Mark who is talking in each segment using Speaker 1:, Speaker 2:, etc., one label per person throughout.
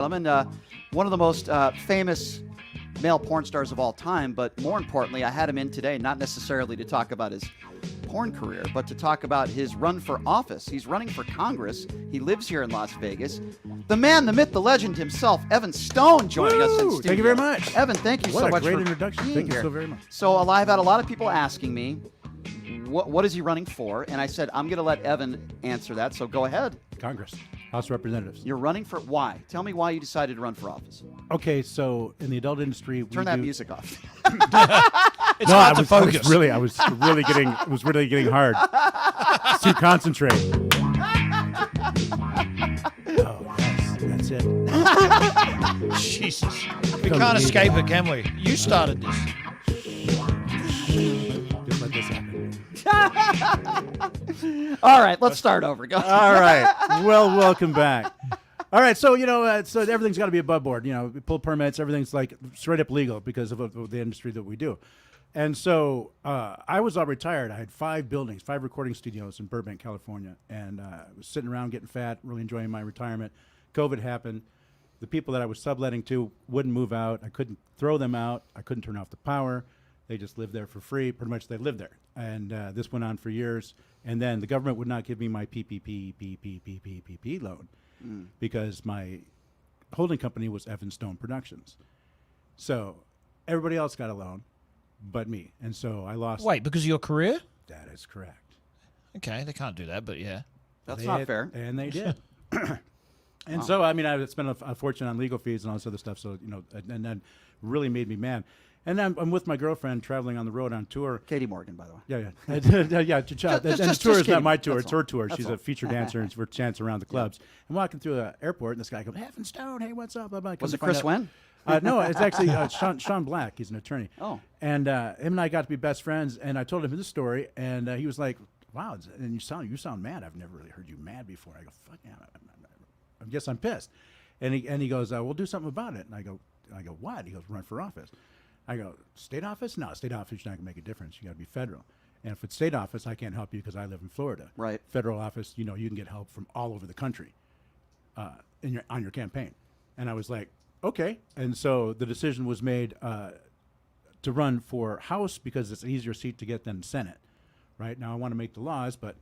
Speaker 1: One of the most famous male porn stars of all time, but more importantly, I had him in today not necessarily to talk about his porn career, but to talk about his run for office. He's running for Congress. He lives here in Las Vegas. The man, the myth, the legend himself, Evan Stone, joining us in studio.
Speaker 2: Thank you very much.
Speaker 1: Evan, thank you so much
Speaker 2: for
Speaker 1: for
Speaker 2: introduction.
Speaker 1: being
Speaker 2: Thank
Speaker 1: here.
Speaker 2: you so very much.
Speaker 1: So I've had a lot of people asking me, what is he running for? And I said, I'm going to let Evan answer that, so go ahead.
Speaker 2: Congress, House of Representatives.
Speaker 1: You're running for why? Tell me why you decided to run for office.
Speaker 2: Okay, so in the adult industry,
Speaker 1: Turn that music off.
Speaker 3: It's hard to focus.
Speaker 2: I was really getting hard to concentrate. Oh yes, that's it.
Speaker 3: Jesus. We can't escape it, can we? You started this.
Speaker 2: Just let this happen.
Speaker 1: All right, let's start over. Go.
Speaker 2: All right. Well, welcome back. All right, so so everything's got to be above board. We pull permits. Everything's like straight up legal because of the industry that we do. And so I was all retired. I had 5 buildings, 5 recording studios in Burbank, California, and I was sitting around getting fat, really enjoying my retirement. COVID happened. The people that I was subletting to wouldn't move out. I couldn't throw them out. I couldn't turn off the power. They just lived there for free. Pretty much they lived there. And this went on for years. And then the government would not give me my PPP loan because my holding company was Evan Stone Productions. So everybody else got a loan but me. And so I lost.
Speaker 3: Wait, because of your career?
Speaker 2: That is correct.
Speaker 3: Okay, they can't do that, but yeah.
Speaker 1: That's not fair.
Speaker 2: And they did. And so, I mean, I spent a fortune on legal fees and all this other stuff. So, and that really made me mad. And I'm with my girlfriend traveling on the road on tour.
Speaker 1: Katie Morgan, by the way.
Speaker 2: Yeah. The tour is not my tour. It's her tour. She's a featured dancer and we're dancing around the clubs. I'm walking through the airport and this guy goes, Evan Stone, hey, what's up? Blah, blah.
Speaker 1: Was it Chris Wen?
Speaker 2: No, it's actually Sean Black. He's an attorney.
Speaker 1: Oh.
Speaker 2: And him and I got to be best friends. And I told him this story. And he was like, wow, and you sound mad. I've never really heard you mad before. I go, fuck yeah, I guess I'm pissed. And he goes, we'll do something about it. And I go, what? He goes, run for office. I go, state office? No, state office, you're not going to make a difference. You got to be federal. And if it's state office, I can't help you because I live in Florida.
Speaker 1: Right.
Speaker 2: Federal office, you can get help from all over the country on your campaign. And I was like, okay. And so the decision was made to run for House because it's an easier seat to get than Senate. Right now, I want to make the laws, but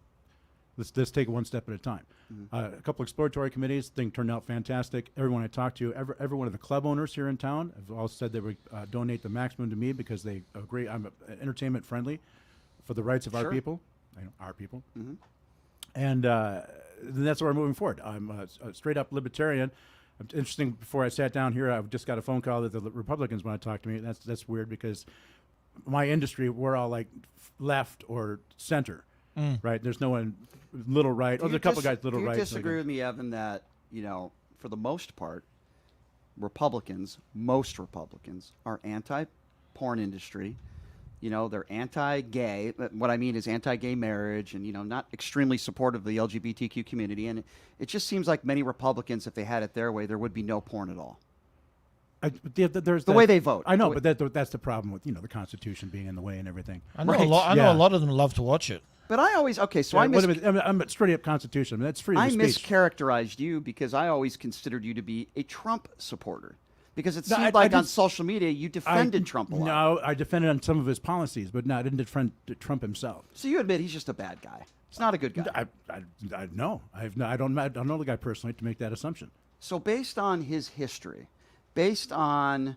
Speaker 2: let's take it one step at a time. A couple exploratory committees, thing turned out fantastic. Everyone I talked to, every one of the club owners here in town have all said they would donate the maximum to me because they agree I'm entertainment friendly for the rights of our people. Our people. And that's where we're moving forward. I'm a straight up libertarian. Interesting, before I sat down here, I just got a phone call that the Republicans want to talk to me. That's weird because my industry, we're all like left or center. Right, there's no one little right. There's a couple guys little right.
Speaker 1: Do you disagree with me, Evan, that for the most part, most Republicans are anti-porn industry. They're anti-gay. What I mean is anti-gay marriage, and not extremely supportive of the LGBTQ community. And it just seems like many Republicans, if they had it their way, there would be no porn at all.
Speaker 2: There's
Speaker 1: the way they vote.
Speaker 2: I know, but that's the problem with the Constitution being in the way and everything.
Speaker 3: I know a lot of them love to watch it.
Speaker 1: But I always I'm
Speaker 2: straight up Constitution. I mean, that's freedom of speech.
Speaker 1: I mischaracterized you because I always considered you to be a Trump supporter. Because it seemed like on social media you defended Trump a lot.
Speaker 2: No, I defended on some of his policies, but I didn't defend Trump himself.
Speaker 1: So you admit he's just a bad guy. He's not a good guy.
Speaker 2: I don't know the guy personally to make that assumption.
Speaker 1: So based on his history, based on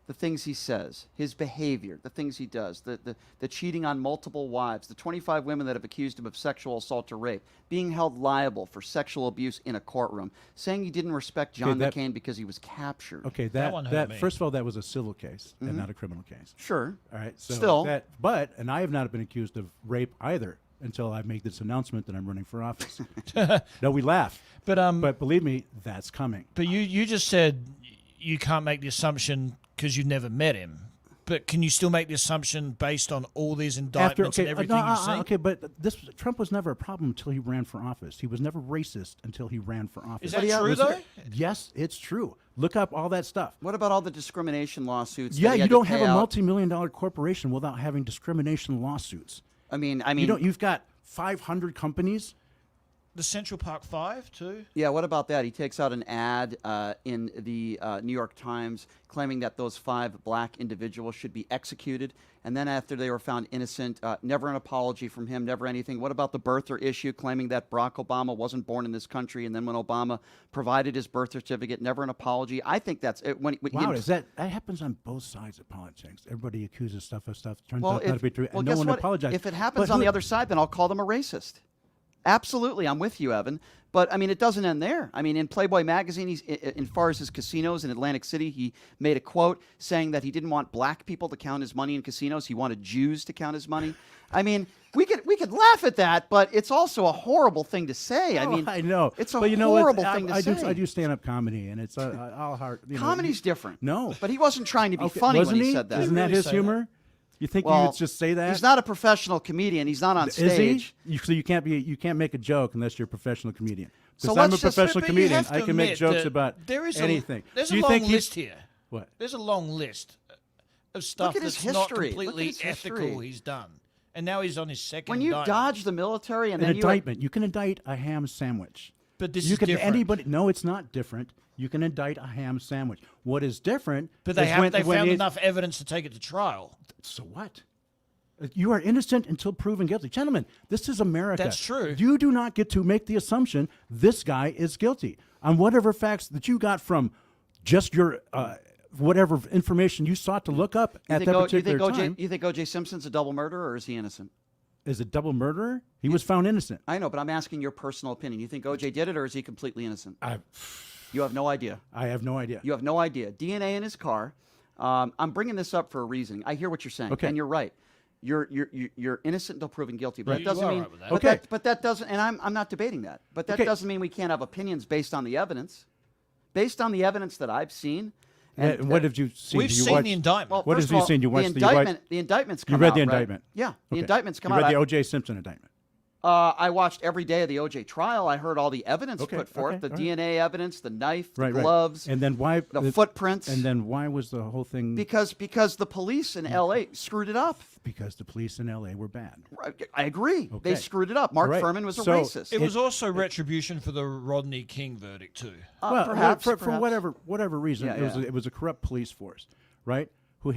Speaker 1: the things he says, his behavior, the things he does, the cheating on multiple wives, the 25 women that have accused him of sexual assault or rape, being held liable for sexual abuse in a courtroom, saying he didn't respect John McCain because he was captured.
Speaker 2: Okay, that first of all, that was a civil case and not a criminal case.
Speaker 1: Sure.
Speaker 2: All right. So
Speaker 1: still,
Speaker 2: and I have not been accused of rape either until I make this announcement that I'm running for office. No, we laugh, but believe me, that's coming.
Speaker 3: But you just said you can't make the assumption because you've never met him. But can you still make the assumption based on all these indictments and everything you've seen?
Speaker 2: Okay, but Trump was never a problem until he ran for office. He was never racist until he ran for office.
Speaker 3: Is that true, though?
Speaker 2: Yes, it's true. Look up all that stuff.
Speaker 1: What about all the discrimination lawsuits?
Speaker 2: Yeah, you don't have a multi-million-dollar corporation without having discrimination lawsuits.
Speaker 1: I mean,
Speaker 2: you've got 500 companies
Speaker 3: the Central Park Five too.
Speaker 1: Yeah, what about that? He takes out an ad in the New York Times claiming that those 5 black individuals should be executed. And then after they were found innocent, never an apology from him, never anything. What about the birther issue, claiming that Barack Obama wasn't born in this country? And then when Obama provided his birth certificate, never an apology. I think that's it.
Speaker 2: Wow, that happens on both sides of politics. Everybody accuses stuff of stuff, turns
Speaker 1: well,
Speaker 2: out not to be true,
Speaker 1: well,
Speaker 2: and no
Speaker 1: guess
Speaker 2: one
Speaker 1: what?
Speaker 2: apologizes.
Speaker 1: If it happens on the other side, then I'll call them a racist. Absolutely, I'm with you, Evan. But I mean, it doesn't end there. I mean, in Playboy magazine, he's in far as his casinos in Atlantic City, he made a quote saying that he didn't want black people to count his money in casinos. He wanted Jews to count his money. I mean, we could laugh at that, but it's also a horrible thing to say. I mean,
Speaker 2: I know
Speaker 1: it's a
Speaker 2: but you know
Speaker 1: horrible
Speaker 2: what?
Speaker 1: thing to say.
Speaker 2: I do stand-up comedy, and it's all hard.
Speaker 1: Comedy's different.
Speaker 2: No,
Speaker 1: but he wasn't trying to be
Speaker 2: okay,
Speaker 1: funny
Speaker 2: wasn't
Speaker 1: when he said that.
Speaker 2: Isn't that
Speaker 3: Really
Speaker 2: his
Speaker 3: say
Speaker 2: humor? You think
Speaker 1: Well,
Speaker 2: you would just say that?
Speaker 1: He's not a professional comedian. He's not on stage.
Speaker 2: Is he? So you can't make a joke unless you're a professional comedian.
Speaker 1: So
Speaker 2: Because I'm a
Speaker 1: let's just-
Speaker 2: professional
Speaker 3: But you
Speaker 2: comedian,
Speaker 3: have to
Speaker 2: I can make
Speaker 3: admit
Speaker 2: jokes
Speaker 3: that
Speaker 2: about
Speaker 3: there is
Speaker 2: anything.
Speaker 3: There's
Speaker 2: Do
Speaker 3: a
Speaker 2: you
Speaker 3: long
Speaker 2: think
Speaker 3: list here.
Speaker 2: What?
Speaker 3: There's a long list of stuff
Speaker 1: at his
Speaker 3: that's not
Speaker 1: history. Look at
Speaker 3: completely
Speaker 1: his history.
Speaker 3: ethical he's done. And now he's on his second
Speaker 1: When you
Speaker 3: indictment.
Speaker 1: dodge the military and
Speaker 2: An
Speaker 1: then
Speaker 2: indictment. You can indict a ham sandwich.
Speaker 3: But this
Speaker 2: you
Speaker 3: is
Speaker 2: can
Speaker 3: different.
Speaker 2: anybody. No, it's not different. You can indict a ham sandwich. What is different?
Speaker 3: But they
Speaker 2: is
Speaker 3: have
Speaker 2: when,
Speaker 3: they
Speaker 2: when
Speaker 3: found
Speaker 2: it-
Speaker 3: enough evidence to take it to trial.
Speaker 2: So what? You are innocent until proven guilty. Gentlemen, this is America.
Speaker 3: That's true.
Speaker 2: You do not get to make the assumption this guy is guilty on whatever facts that you got from just your whatever information you sought to look up at that particular time.
Speaker 1: You think O.J. Simpson's a double murderer, or is he innocent?
Speaker 2: Is a double murderer? He was found innocent.
Speaker 1: I know, but I'm asking your personal opinion. You think O.J. did it, or is he completely innocent? You have no idea.
Speaker 2: I have no idea.
Speaker 1: You have no idea. DNA in his car. I'm bringing this up for a reason. I hear what you're saying,
Speaker 2: Okay.
Speaker 1: and you're right. You're innocent until proven guilty, but
Speaker 2: Right.
Speaker 1: that doesn't
Speaker 3: You are
Speaker 1: mean.
Speaker 3: right with that.
Speaker 1: But
Speaker 2: Okay.
Speaker 1: but that doesn't, and I'm not debating that. But that
Speaker 2: Okay.
Speaker 1: doesn't mean we can't have opinions based on the evidence. Based on the evidence that I've seen.
Speaker 2: And what have you seen?
Speaker 3: We've
Speaker 2: Did you
Speaker 3: seen
Speaker 2: watch-
Speaker 3: the indictment.
Speaker 1: Well,
Speaker 2: What
Speaker 1: first
Speaker 2: have you
Speaker 1: of all,
Speaker 2: seen? You
Speaker 1: the
Speaker 2: watched
Speaker 1: indictment. The indictment's come out.
Speaker 2: You read the
Speaker 1: right?
Speaker 2: indictment?
Speaker 1: Yeah, the
Speaker 2: Okay.
Speaker 1: indictment's come
Speaker 2: you
Speaker 1: out.
Speaker 2: read the O.J. Simpson indictment.
Speaker 1: I watched every day of the O.J. trial. I heard all the evidence
Speaker 2: Okay,
Speaker 1: put forth,
Speaker 2: okay,
Speaker 1: the
Speaker 2: all right.
Speaker 1: DNA evidence, the knife, the
Speaker 2: Right, right.
Speaker 1: gloves,
Speaker 2: And then why
Speaker 1: the footprints.
Speaker 2: And then why was the whole thing?
Speaker 1: because the police in L.A. screwed it up.
Speaker 2: Because the police in L.A. were bad.
Speaker 1: I agree.
Speaker 2: Okay.
Speaker 1: They screwed it up. Mark
Speaker 2: All right.
Speaker 1: Furman was a
Speaker 2: So,
Speaker 1: racist.
Speaker 3: It was also retribution for the Rodney King verdict too.
Speaker 2: Well,
Speaker 1: perhaps,
Speaker 2: for
Speaker 1: perhaps.
Speaker 2: whatever reason,
Speaker 1: Yeah, yeah.
Speaker 2: it was a corrupt police force, right? Who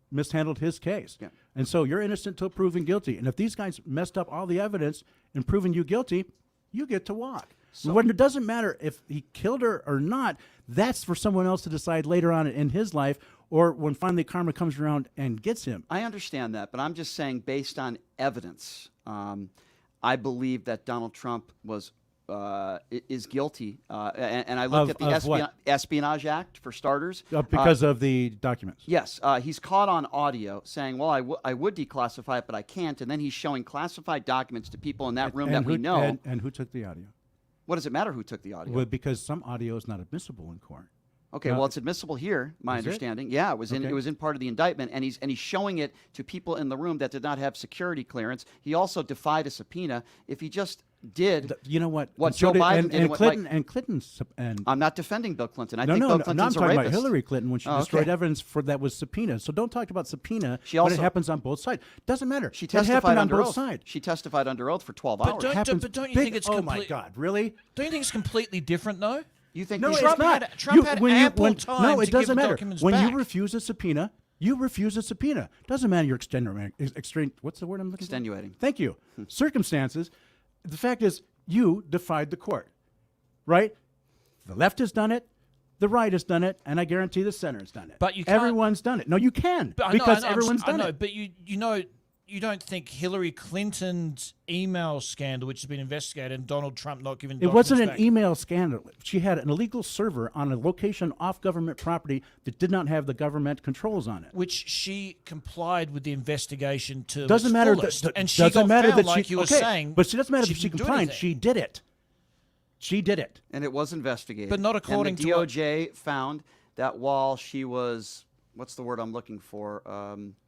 Speaker 2: mishandled his case.
Speaker 1: Yeah.
Speaker 2: And so you're innocent till proven guilty. And if these guys messed up all the evidence and proven you guilty, you get to walk. When it doesn't matter if he killed her or not, that's for someone else to decide later on in his life, or when finally karma comes around and gets him.
Speaker 1: I understand that, but I'm just saying, based on evidence, I believe that Donald Trump is guilty. And I looked
Speaker 2: Of
Speaker 1: at the
Speaker 2: what?
Speaker 1: Espionage Act, for starters.
Speaker 2: Because of the documents.
Speaker 1: Yes, he's caught on audio saying, well, I would declassify it, but I can't. And then he's showing classified documents to people in that room that we know.
Speaker 2: And who took the audio?
Speaker 1: What does it matter who took the audio?
Speaker 2: Well, because some audio is not admissible in court.
Speaker 1: Okay, well, it's admissible here, my
Speaker 2: Is it?
Speaker 1: understanding. Yeah, it was
Speaker 2: Okay.
Speaker 1: it was in part of the indictment, and he's showing it to people in the room that did not have security clearance. He also defied a subpoena. If he just did,
Speaker 2: You know what?
Speaker 1: What
Speaker 2: And so
Speaker 1: Joe Biden
Speaker 2: and,
Speaker 1: did
Speaker 2: and
Speaker 1: what
Speaker 2: Clinton
Speaker 1: Mike-
Speaker 2: and Clinton's and
Speaker 1: I'm not defending Bill Clinton. I
Speaker 2: no,
Speaker 1: think
Speaker 2: no,
Speaker 1: Bill
Speaker 2: no, I'm
Speaker 1: Clinton's a
Speaker 2: talking about
Speaker 1: rapist.
Speaker 2: Hillary Clinton when she
Speaker 1: Oh,
Speaker 2: destroyed
Speaker 1: okay.
Speaker 2: evidence that was subpoenaed. So don't talk about subpoena
Speaker 1: She
Speaker 2: when
Speaker 1: also-
Speaker 2: it happens on both sides. Doesn't matter.
Speaker 1: She
Speaker 2: It happened
Speaker 1: testified
Speaker 2: on
Speaker 1: under
Speaker 2: both
Speaker 1: oath.
Speaker 2: sides.
Speaker 1: She testified under oath for 12
Speaker 3: But
Speaker 1: hours.
Speaker 3: don't-
Speaker 2: Happens
Speaker 3: but don't you
Speaker 2: big-
Speaker 3: think it's
Speaker 2: oh my
Speaker 3: complete-
Speaker 2: God, really?
Speaker 3: Don't you think it's completely different though?
Speaker 1: You think
Speaker 2: No,
Speaker 1: these-
Speaker 2: it's
Speaker 3: Trump
Speaker 2: not.
Speaker 3: had- Trump had ample time
Speaker 2: no,
Speaker 3: to
Speaker 2: it
Speaker 3: give
Speaker 2: doesn't
Speaker 3: the
Speaker 2: matter.
Speaker 3: documents
Speaker 2: When
Speaker 3: back.
Speaker 2: you refuse a subpoena, you refuse a subpoena. Doesn't matter your extreme. What's the word I'm looking
Speaker 1: Extenuating.
Speaker 2: for? Thank you. Circumstances. The fact is, you defied the court, right? The left has done it. The right has done it, and I guarantee the center has done it.
Speaker 3: But you can't-
Speaker 2: everyone's done it. No, you can
Speaker 3: But
Speaker 2: because
Speaker 3: I know,
Speaker 2: everyone's
Speaker 3: I
Speaker 2: done
Speaker 3: know,
Speaker 2: it.
Speaker 3: but you know, you don't think Hillary Clinton's email scandal, which has been investigated, and Donald Trump not giving
Speaker 2: It wasn't an
Speaker 3: documents back,
Speaker 2: email scandal. She had an illegal server on a location off government property that did not have the government controls on it.
Speaker 3: which she complied with the investigation to
Speaker 2: Doesn't
Speaker 3: its
Speaker 2: matter.
Speaker 3: fullest, and she
Speaker 2: doesn't
Speaker 3: got
Speaker 2: matter
Speaker 3: found,
Speaker 2: that
Speaker 3: like
Speaker 2: she.
Speaker 3: you were
Speaker 2: okay,
Speaker 3: saying,
Speaker 2: but it doesn't matter if she
Speaker 3: didn't do
Speaker 2: complied.
Speaker 3: anything.
Speaker 2: She did it. She did it.
Speaker 1: and it was investigated.
Speaker 3: But not according
Speaker 1: and the
Speaker 3: to what-
Speaker 1: DOJ found that while she was, what's the word I'm looking for?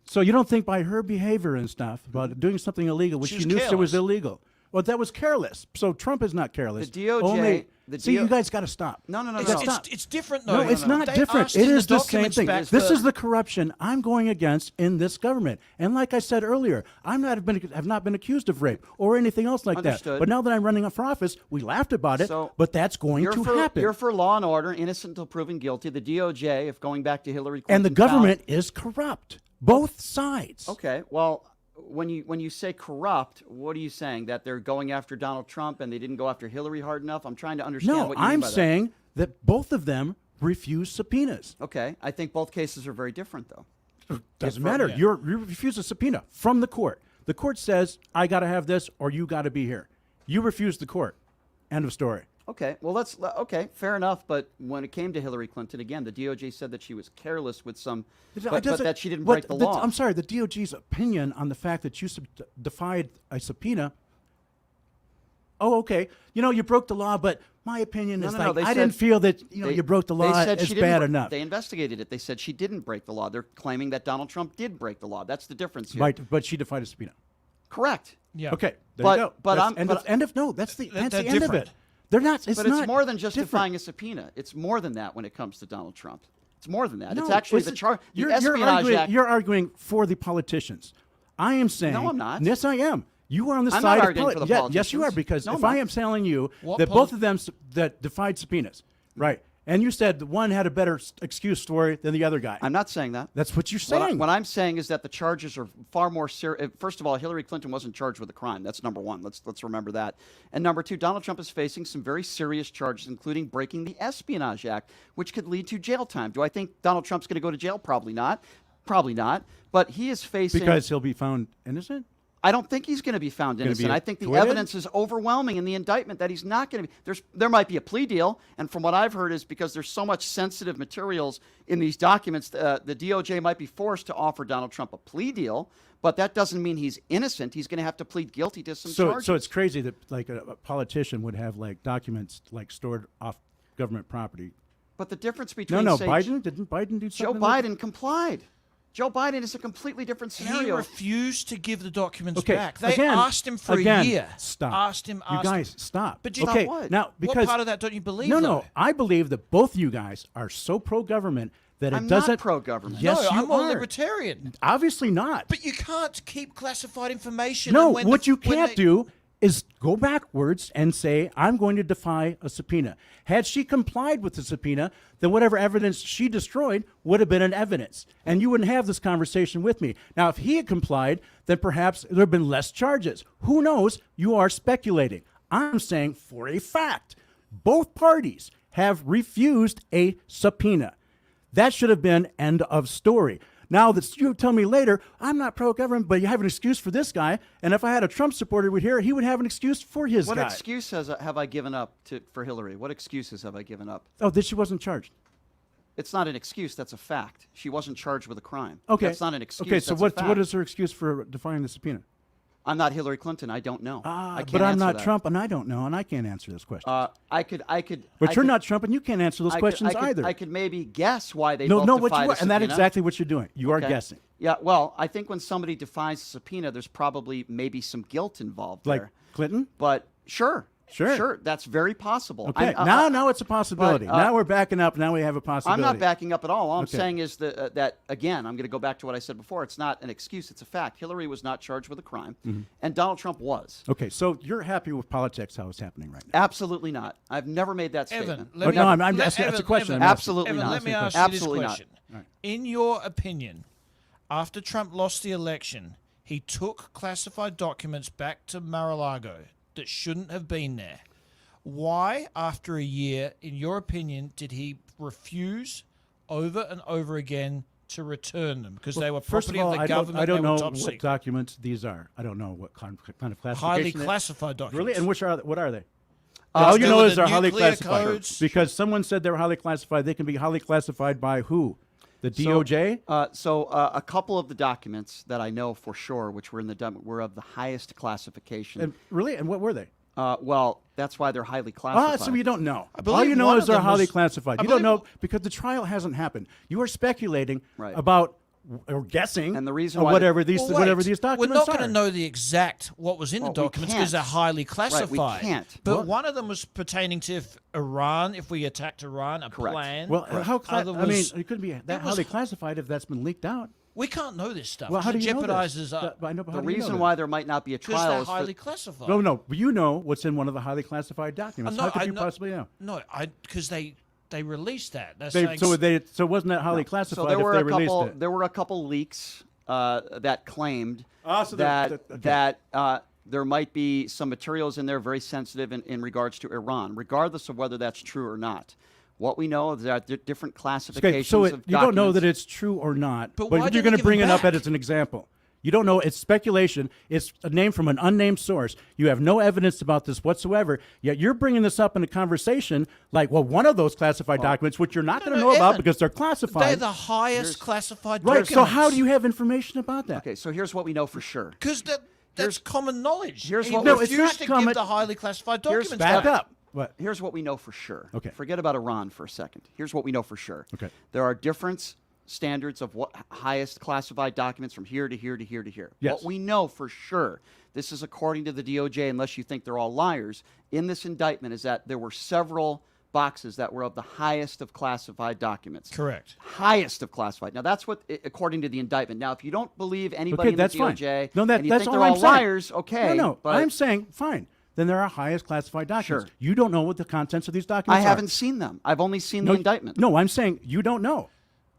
Speaker 2: So you don't think by her behavior and stuff about doing something illegal, which
Speaker 3: She
Speaker 2: she
Speaker 3: was
Speaker 2: knew was
Speaker 3: careless.
Speaker 2: illegal? Well, that was careless. So Trump is not careless.
Speaker 1: The DOJ
Speaker 2: Only See, you guys got to stop.
Speaker 1: No.
Speaker 3: It's different though.
Speaker 2: No, it's not
Speaker 3: They
Speaker 2: different.
Speaker 3: asked
Speaker 2: It
Speaker 3: in
Speaker 2: is the same
Speaker 3: documents
Speaker 2: thing.
Speaker 3: back
Speaker 2: This
Speaker 3: for-
Speaker 2: is the corruption I'm going against in this government. And like I said earlier, have not been accused of rape or anything else like that.
Speaker 1: Understood.
Speaker 2: But now that I'm running for office, we laughed about it.
Speaker 1: So
Speaker 2: but that's going to happen.
Speaker 1: You're for law and order, innocent until proven guilty. The DOJ, if going back to Hillary Clinton,
Speaker 2: And the government is corrupt. Both sides.
Speaker 1: Okay, well, when you say corrupt, what are you saying? That they're going after Donald Trump and they didn't go after Hillary hard enough? I'm trying to understand
Speaker 2: No,
Speaker 1: what you mean
Speaker 2: I'm
Speaker 1: by that.
Speaker 2: saying that both of them refuse subpoenas.
Speaker 1: Okay, I think both cases are very different, though.
Speaker 2: Doesn't matter.
Speaker 3: yeah.
Speaker 2: You refuse a subpoena from the court. The court says, I got to have this or you got to be here. You refuse the court. End of story.
Speaker 1: Okay, well, okay, fair enough. But when it came to Hillary Clinton, again, the DOJ said that she was careless with some, but that she didn't break the law.
Speaker 2: I'm sorry, the DOJ's opinion on the fact that you defied a subpoena. Oh, okay. You broke the law, but my opinion is
Speaker 1: No, they
Speaker 2: I
Speaker 1: said-
Speaker 2: didn't feel that you broke the law.
Speaker 1: They said
Speaker 2: It's
Speaker 1: she didn't
Speaker 2: bad
Speaker 1: bre-
Speaker 2: enough.
Speaker 1: They investigated it. They said she didn't break the law. They're claiming that Donald Trump did break the law. That's the difference here.
Speaker 2: Right, but she defied a subpoena.
Speaker 1: Correct.
Speaker 3: Yeah.
Speaker 2: Okay, there
Speaker 1: But-
Speaker 2: you go.
Speaker 1: but
Speaker 2: That's
Speaker 1: I'm-
Speaker 2: end
Speaker 1: but-
Speaker 2: of, end of no. That's the
Speaker 3: They're
Speaker 2: end of
Speaker 3: different.
Speaker 2: it. They're not. It's
Speaker 1: But
Speaker 2: not
Speaker 1: it's more than just
Speaker 2: different.
Speaker 1: defying a subpoena. It's more than that when it comes to Donald Trump. It's more than that.
Speaker 2: No,
Speaker 1: it's actually the Espionage Act.
Speaker 2: You're arguing for the politicians. I am saying.
Speaker 1: No, I'm not.
Speaker 2: Yes, I am. You are on the
Speaker 1: I'm
Speaker 2: side
Speaker 1: not
Speaker 2: of
Speaker 1: arguing for the
Speaker 2: Yes, you are,
Speaker 1: politicians.
Speaker 2: because
Speaker 1: No,
Speaker 2: if
Speaker 1: I'm
Speaker 2: I
Speaker 1: not.
Speaker 2: am telling you
Speaker 3: What
Speaker 2: that both of them that defied subpoenas, right, and you said the one had a better excuse for it than the other guy.
Speaker 1: I'm not saying that.
Speaker 2: That's what you're
Speaker 1: What,
Speaker 2: saying.
Speaker 1: what I'm saying is that the charges are far more serious. First of all, Hillary Clinton wasn't charged with a crime. That's number one. Let's remember that. And number two, Donald Trump is facing some very serious charges, including breaking the Espionage Act, which could lead to jail time. Do I think Donald Trump's going to go to jail? Probably not. Probably not. But he is facing.
Speaker 2: Because he'll be found innocent?
Speaker 1: I don't think he's going to be found
Speaker 2: Gonna be
Speaker 1: innocent. I think the
Speaker 2: acquitted?
Speaker 1: evidence is overwhelming in the indictment that he's not going to be. There might be a plea deal, and from what I've heard is because there's so much sensitive materials in these documents, the DOJ might be forced to offer Donald Trump a plea deal, but that doesn't mean he's innocent. He's going to have to plead guilty to some charges.
Speaker 2: So it's crazy that like a politician would have like documents like stored off government property.
Speaker 1: But the difference between
Speaker 2: No,
Speaker 1: say,
Speaker 2: Didn't Biden do
Speaker 1: Joe
Speaker 2: something? like that?
Speaker 1: Biden complied. Joe Biden is a completely different
Speaker 3: He
Speaker 1: scenario.
Speaker 3: refused to give the documents
Speaker 2: Okay,
Speaker 3: back. They
Speaker 2: again,
Speaker 3: asked him for
Speaker 2: again,
Speaker 3: a year.
Speaker 2: Stop.
Speaker 3: Asked him.
Speaker 2: You guys, stop.
Speaker 3: But you-
Speaker 2: okay,
Speaker 1: Stop what?
Speaker 2: now because
Speaker 3: what part of that don't you believe?
Speaker 2: no,
Speaker 3: though?
Speaker 2: I believe that both you guys are so pro-government that
Speaker 1: I'm
Speaker 2: it
Speaker 1: not
Speaker 2: doesn't.
Speaker 1: pro-government.
Speaker 2: Yes,
Speaker 3: no,
Speaker 2: you
Speaker 3: I'm more
Speaker 2: are.
Speaker 3: libertarian.
Speaker 2: Obviously not.
Speaker 3: But you can't keep classified information.
Speaker 2: No,
Speaker 3: and when
Speaker 2: what
Speaker 3: the-
Speaker 2: you
Speaker 3: when
Speaker 2: can't
Speaker 3: they-
Speaker 2: do is go backwards and say, I'm going to defy a subpoena. Had she complied with the subpoena, then whatever evidence she destroyed would have been an evidence. And you wouldn't have this conversation with me. Now, if he had complied, then perhaps there would have been less charges. Who knows? You are speculating. I'm saying for a fact, both parties have refused a subpoena. That should have been end of story. Now that you tell me later, I'm not pro-government, but you have an excuse for this guy. And if I had a Trump supporter would hear, he would have an excuse for his
Speaker 1: What
Speaker 2: guy.
Speaker 1: excuse have I given up for Hillary? What excuses have I given up?
Speaker 2: Oh, that she wasn't charged.
Speaker 1: It's not an excuse. That's a fact. She wasn't charged with a crime.
Speaker 2: Okay.
Speaker 1: That's not an excuse.
Speaker 2: Okay, so
Speaker 1: that's a
Speaker 2: what
Speaker 1: fact.
Speaker 2: is her excuse for defying the subpoena?
Speaker 1: I'm not Hillary Clinton. I don't know. I can't
Speaker 2: But I'm
Speaker 1: answer
Speaker 2: not
Speaker 1: that.
Speaker 2: Trump, and I don't know, and I can't answer this question.
Speaker 1: I could.
Speaker 2: But you're not Trump, and you can't answer those questions either.
Speaker 1: I could maybe guess why they
Speaker 2: no,
Speaker 1: both
Speaker 2: what
Speaker 1: defied
Speaker 2: you
Speaker 1: a
Speaker 2: are, and that's
Speaker 1: subpoena.
Speaker 2: exactly what you're doing. You are
Speaker 1: Okay.
Speaker 2: guessing.
Speaker 1: Yeah. Well, I think when somebody defies a subpoena, there's probably maybe some guilt involved
Speaker 2: Like
Speaker 1: there.
Speaker 2: Clinton?
Speaker 1: But sure.
Speaker 2: Sure.
Speaker 1: That's very possible.
Speaker 2: Okay, now it's a possibility.
Speaker 1: but,
Speaker 2: Now we're backing up. Now we have a
Speaker 1: I'm
Speaker 2: possibility.
Speaker 1: not backing up at all. All I'm
Speaker 2: Okay.
Speaker 1: saying is that again, I'm going to go back to what I said before. It's not an excuse. It's a fact. Hillary was not charged with a crime, and Donald Trump was.
Speaker 2: Okay, so you're happy with politics, how it's happening right now?
Speaker 1: Absolutely not. I've never made that
Speaker 3: Evan,
Speaker 1: statement.
Speaker 3: let me,
Speaker 2: no, I'm
Speaker 3: let-
Speaker 2: asking- that's a
Speaker 3: Evan,
Speaker 2: question.
Speaker 3: Evan,
Speaker 2: I'm asking.
Speaker 1: Absolutely
Speaker 3: Evan,
Speaker 1: not.
Speaker 3: let me ask
Speaker 1: Absolutely
Speaker 3: you
Speaker 1: not.
Speaker 3: this question. In your opinion, after Trump lost the election, he took classified documents back to Mar-a-Lago that shouldn't have been there. Why, after a year, in your opinion, did he refuse over and over again to return them? Because they were
Speaker 2: First of
Speaker 3: property
Speaker 2: all,
Speaker 3: of the
Speaker 2: I
Speaker 3: government.
Speaker 2: don't
Speaker 3: they
Speaker 2: know
Speaker 3: were top
Speaker 2: what
Speaker 3: secret.
Speaker 2: documents these are. I don't know what kind of classification.
Speaker 3: Highly
Speaker 2: they-
Speaker 3: classified documents.
Speaker 2: Really? And what are they?
Speaker 3: All
Speaker 2: All you
Speaker 3: to
Speaker 2: know
Speaker 3: do
Speaker 2: is
Speaker 3: with
Speaker 2: they're
Speaker 3: the
Speaker 2: highly
Speaker 3: nuclear
Speaker 2: classified.
Speaker 3: codes.
Speaker 2: Because someone said they were highly classified. They can be highly classified by who? The
Speaker 1: So,
Speaker 2: DOJ?
Speaker 1: a couple of the documents that I know for sure, which were in the were of the highest classification.
Speaker 2: And really? And what were they?
Speaker 1: Well, that's why they're highly classified.
Speaker 2: So you don't know.
Speaker 3: believe
Speaker 2: All you know
Speaker 3: one
Speaker 2: is
Speaker 3: of
Speaker 2: they're
Speaker 3: them
Speaker 2: highly
Speaker 3: was-
Speaker 2: classified.
Speaker 3: I
Speaker 2: You don't
Speaker 3: believe-
Speaker 2: know because the trial hasn't happened. You are speculating
Speaker 1: Right.
Speaker 2: about or guessing,
Speaker 1: And the reason
Speaker 2: or
Speaker 1: why
Speaker 2: whatever these
Speaker 3: Well, wait,
Speaker 2: whatever these
Speaker 3: we're
Speaker 2: documents
Speaker 3: not going to
Speaker 2: are.
Speaker 3: know the exact what was in
Speaker 1: Well,
Speaker 3: the
Speaker 1: we
Speaker 3: documents because
Speaker 1: can't.
Speaker 3: they're highly classified.
Speaker 1: can't.
Speaker 3: But
Speaker 2: Well-
Speaker 3: one of them was pertaining to if we attacked Iran, a
Speaker 1: Correct.
Speaker 3: plan.
Speaker 2: Well, how?
Speaker 3: Other
Speaker 2: I mean,
Speaker 3: was-
Speaker 2: it couldn't be that
Speaker 3: was-
Speaker 2: highly classified if that's been leaked out.
Speaker 3: we can't know this stuff.
Speaker 2: Well, how do
Speaker 3: 'cause
Speaker 2: you
Speaker 3: it
Speaker 2: know
Speaker 3: jeopardizes
Speaker 2: this?
Speaker 3: us
Speaker 2: I know, but how
Speaker 1: The
Speaker 2: do you know
Speaker 1: reason
Speaker 2: this?
Speaker 1: why there might not be a
Speaker 3: because
Speaker 1: trial
Speaker 3: they're
Speaker 1: is
Speaker 3: highly
Speaker 1: for,
Speaker 3: classified.
Speaker 2: No, you know what's in one of the highly classified documents.
Speaker 3: No,
Speaker 2: How could
Speaker 3: I
Speaker 2: you
Speaker 3: know-
Speaker 2: possibly know?
Speaker 3: No, because they released that. They're
Speaker 2: They,
Speaker 3: saying
Speaker 2: so wasn't that highly classified
Speaker 1: so there
Speaker 2: if
Speaker 1: were
Speaker 2: they
Speaker 1: a
Speaker 2: released
Speaker 1: couple.
Speaker 2: it?
Speaker 1: There were a couple leaks that claimed
Speaker 2: So
Speaker 1: that
Speaker 2: okay.
Speaker 1: there might be some materials in there very sensitive in regards to Iran, regardless of whether that's true or not. What we know is that there are different classifications
Speaker 2: Okay, so
Speaker 1: of
Speaker 2: you don't know that
Speaker 1: documents.
Speaker 2: it's true or not,
Speaker 3: But
Speaker 2: but
Speaker 3: why
Speaker 2: you're
Speaker 3: didn't
Speaker 2: going
Speaker 3: they
Speaker 2: to
Speaker 3: give
Speaker 2: bring
Speaker 3: them
Speaker 2: it up
Speaker 3: back?
Speaker 2: as an example. You don't know. It's speculation. It's a name from an unnamed source. You have no evidence about this whatsoever. Yet you're bringing this up in a conversation like, well, one of those classified documents, which you're not going to know about
Speaker 3: Evan,
Speaker 2: because they're classified.
Speaker 3: they're the highest classified
Speaker 2: right.
Speaker 3: documents.
Speaker 2: So how do you have information about that?
Speaker 1: Okay, so here's what we know for sure.
Speaker 3: Because that's common knowledge.
Speaker 1: here's
Speaker 3: He
Speaker 1: what-
Speaker 2: No, it's
Speaker 3: refused
Speaker 2: not
Speaker 3: to
Speaker 2: common-
Speaker 3: give the highly classified
Speaker 1: Here's-
Speaker 3: documents
Speaker 2: Back
Speaker 3: back.
Speaker 2: up. What?
Speaker 1: Here's what we know for sure.
Speaker 2: Okay.
Speaker 1: Forget about Iran for a second. Here's what we know for sure.
Speaker 2: Okay.
Speaker 1: There are different standards of what highest classified documents from here to here to here to here.
Speaker 2: Yes.
Speaker 1: What we know for sure, this is according to the DOJ, unless you think they're all liars, in this indictment is that there were several boxes that were of the highest of classified documents.
Speaker 3: Correct.
Speaker 1: Highest of classified. Now that's what, according to the indictment. Now, if you don't believe anybody
Speaker 2: Okay,
Speaker 1: in the
Speaker 2: that's fine.
Speaker 1: DOJ,
Speaker 2: No,
Speaker 1: and you
Speaker 2: that's
Speaker 1: think
Speaker 2: all
Speaker 1: they're
Speaker 2: I'm
Speaker 1: all
Speaker 2: saying.
Speaker 1: liars, okay.
Speaker 2: No,
Speaker 1: but
Speaker 2: I'm saying fine. Then there are highest classified documents.
Speaker 1: Sure.
Speaker 2: You don't know what the contents of these
Speaker 1: I
Speaker 2: documents are.
Speaker 1: haven't seen them. I've only seen the indictment.
Speaker 2: No, I'm saying you don't know.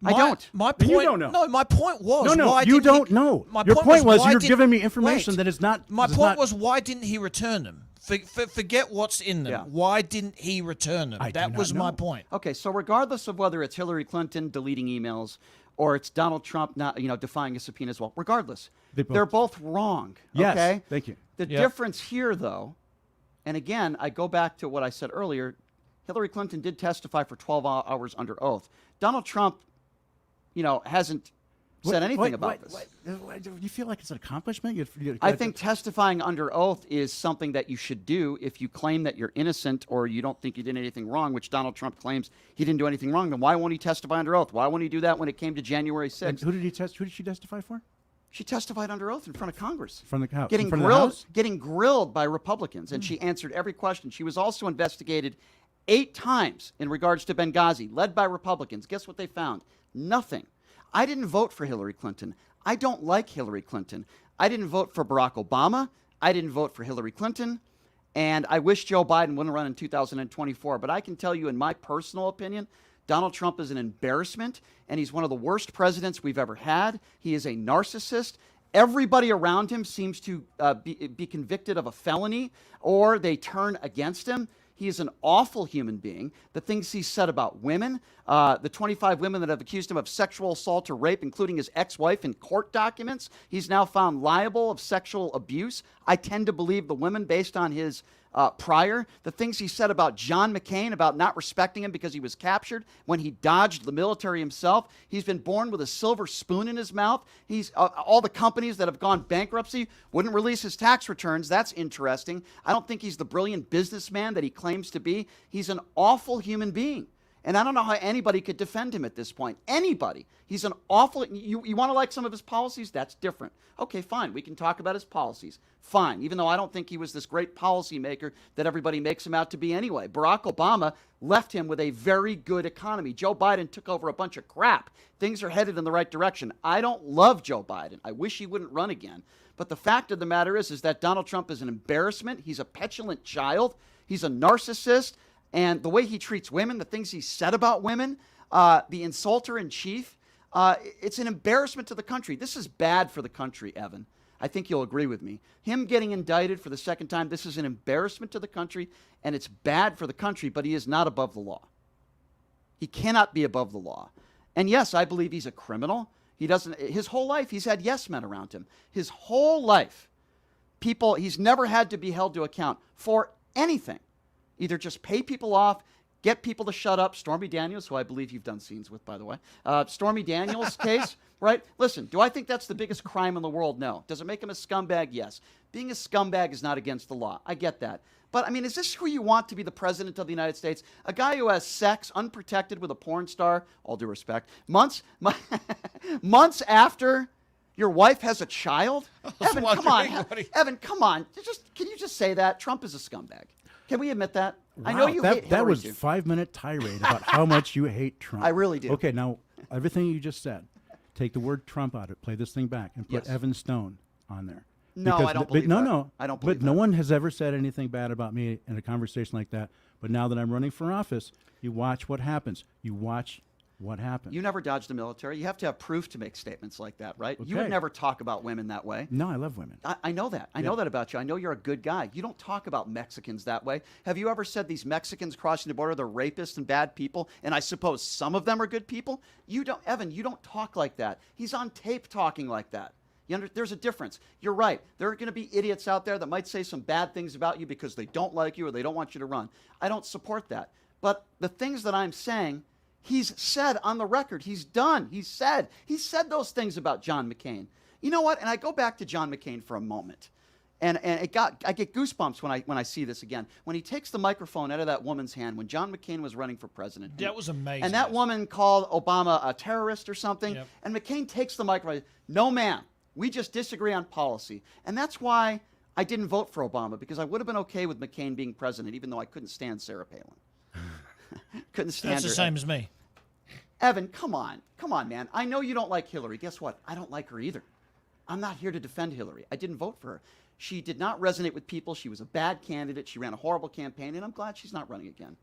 Speaker 1: I don't.
Speaker 3: My
Speaker 2: Then
Speaker 3: point.
Speaker 2: you don't know.
Speaker 3: No, my point was.
Speaker 2: No,
Speaker 3: why
Speaker 2: you
Speaker 3: didn't
Speaker 2: don't
Speaker 3: he,
Speaker 2: know.
Speaker 3: My
Speaker 2: Your point was
Speaker 3: why
Speaker 2: you're
Speaker 3: didn't-
Speaker 2: giving me information
Speaker 3: wait.
Speaker 2: that is not.
Speaker 3: My
Speaker 2: is
Speaker 3: point
Speaker 2: not-
Speaker 3: was, why didn't he return them? Forget what's in them.
Speaker 1: Yeah.
Speaker 3: Why didn't he return them?
Speaker 2: I do
Speaker 3: That
Speaker 2: not
Speaker 3: was my
Speaker 2: know.
Speaker 3: point.
Speaker 1: Okay, so regardless of whether it's Hillary Clinton deleting emails or it's Donald Trump not, defying a subpoena as well, regardless, they're both wrong.
Speaker 2: Yes,
Speaker 1: Okay,
Speaker 2: thank you.
Speaker 1: The
Speaker 3: Yep.
Speaker 1: difference here, though, and again, I go back to what I said earlier. Hillary Clinton did testify for 12 hours under oath. Donald Trump, hasn't said anything about this.
Speaker 2: You feel like it's an accomplishment?
Speaker 1: I think testifying under oath is something that you should do if you claim that you're innocent or you don't think you did anything wrong, which Donald Trump claims he didn't do anything wrong. Then why won't he testify under oath? Why won't he do that when it came to January 6th?
Speaker 2: Who did she testify for?
Speaker 1: She testified under oth in front of Congress.
Speaker 2: From the House.
Speaker 1: Getting
Speaker 2: In front of the
Speaker 1: grilled,
Speaker 2: House?
Speaker 1: getting grilled by Republicans, and she answered every question. She was also investigated 8 times in regards to Benghazi, led by Republicans. Guess what they found? Nothing. I didn't vote for Hillary Clinton. I don't like Hillary Clinton. I didn't vote for Barack Obama. I didn't vote for Hillary Clinton. And I wish Joe Biden wouldn't run in 2024. But I can tell you, in my personal opinion, Donald Trump is an embarrassment, and he's one of the worst presidents we've ever had. He is a narcissist. Everybody around him seems to be convicted of a felony, or they turn against him. He is an awful human being. The things he said about women, the 25 women that have accused him of sexual assault or rape, including his ex-wife in court documents, he's now found liable of sexual abuse. I tend to believe the women based on his prior. The things he said about John McCain, about not respecting him because he was captured when he dodged the military himself. He's been born with a silver spoon in his mouth. He's all the companies that have gone bankruptcy wouldn't release his tax returns. That's interesting. I don't think he's the brilliant businessman that he claims to be. He's an awful human being. And I don't know how anybody could defend him at this point. Anybody. He's an awful... You want to like some of his policies? That's different. Okay, fine. We can talk about his policies. Fine. Even though I don't think he was this great policymaker that everybody makes him out to be anyway. Barack Obama left him with a very good economy. Joe Biden took over a bunch of crap. Things are headed in the right direction. I don't love Joe Biden. I wish he wouldn't run again. But the fact of the matter is that Donald Trump is an embarrassment. He's a petulant child. He's a narcissist. And the way he treats women, the things he said about women, the insulter in chief, it's an embarrassment to the country. This is bad for the country, Evan. I think you'll agree with me. Him getting indicted for the second time, this is an embarrassment to the country, and it's bad for the country, but he is not above the law. He cannot be above the law. And yes, I believe he's a criminal. His whole life, he's had yes men around him. His whole life, he's never had to be held to account for anything. Either just pay people off, get people to shut up. Stormy Daniels, who I believe you've done scenes with, by the way. Stormy Daniels case, right? Listen, do I think that's the biggest crime in the world? No. Does it make him a scumbag? Yes. Being a scumbag is not against the law. I get that. But, I mean, is this who you want to be the president of the United States? A guy who has sex unprotected with a porn star, all due respect, months after your wife has a child? Evan, come on. Evan, come on. Can you just say that? Trump is a scumbag. Can we admit that? I know you hate Hillary
Speaker 2: That was
Speaker 1: too.
Speaker 2: 5-minute tirade about how much you hate Trump.
Speaker 1: I really do.
Speaker 2: Okay, now, everything you just said, take the word Trump out of it, play this thing back, and put
Speaker 1: Yes.
Speaker 2: Evan Stone on there.
Speaker 1: No, I don't believe that.
Speaker 2: No,
Speaker 1: I don't believe
Speaker 2: But no
Speaker 1: that.
Speaker 2: one has ever said anything bad about me in a conversation like that. But now that I'm running for office, you watch what happens. You watch what happens.
Speaker 1: You never dodged the military. You have to have proof to make statements like that, right? You would
Speaker 2: Okay.
Speaker 1: never talk about women that way.
Speaker 2: No, I love women.
Speaker 1: I know that. I know that about you. I know you're a good guy. You don't talk about Mexicans that way. Have you ever said these Mexicans crossing the border, they're rapists and bad people, and I suppose some of them are good people? You don't, Evan, you don't talk like that. He's on tape talking like that. There's a difference. You're right. There are going to be idiots out there that might say some bad things about you because they don't like you or they don't want you to run. I don't support that. But the things that I'm saying, he's said on the record. He's done. He said those things about John McCain. You know what? And I go back to John McCain for a moment. And I get goosebumps when I see this again. When he takes the microphone out of that woman's hand when John McCain was running for president.
Speaker 3: That was amazing.
Speaker 1: And that woman called Obama a terrorist or something.
Speaker 3: Yep.
Speaker 1: And McCain takes the microphone. No, ma'am. We just disagree on policy. And that's why I didn't vote for Obama, because I would have been okay with McCain being president, even though I couldn't stand Sarah Palin. Couldn't stand
Speaker 3: That's
Speaker 1: her.
Speaker 3: the same as me.
Speaker 1: Evan, come on, man. I know you don't like Hillary. Guess what? I don't like her either. I'm not here to defend Hillary. I didn't vote for her. She did not resonate with people. She was a bad candidate. She ran a horrible campaign, and I'm glad she's not running again.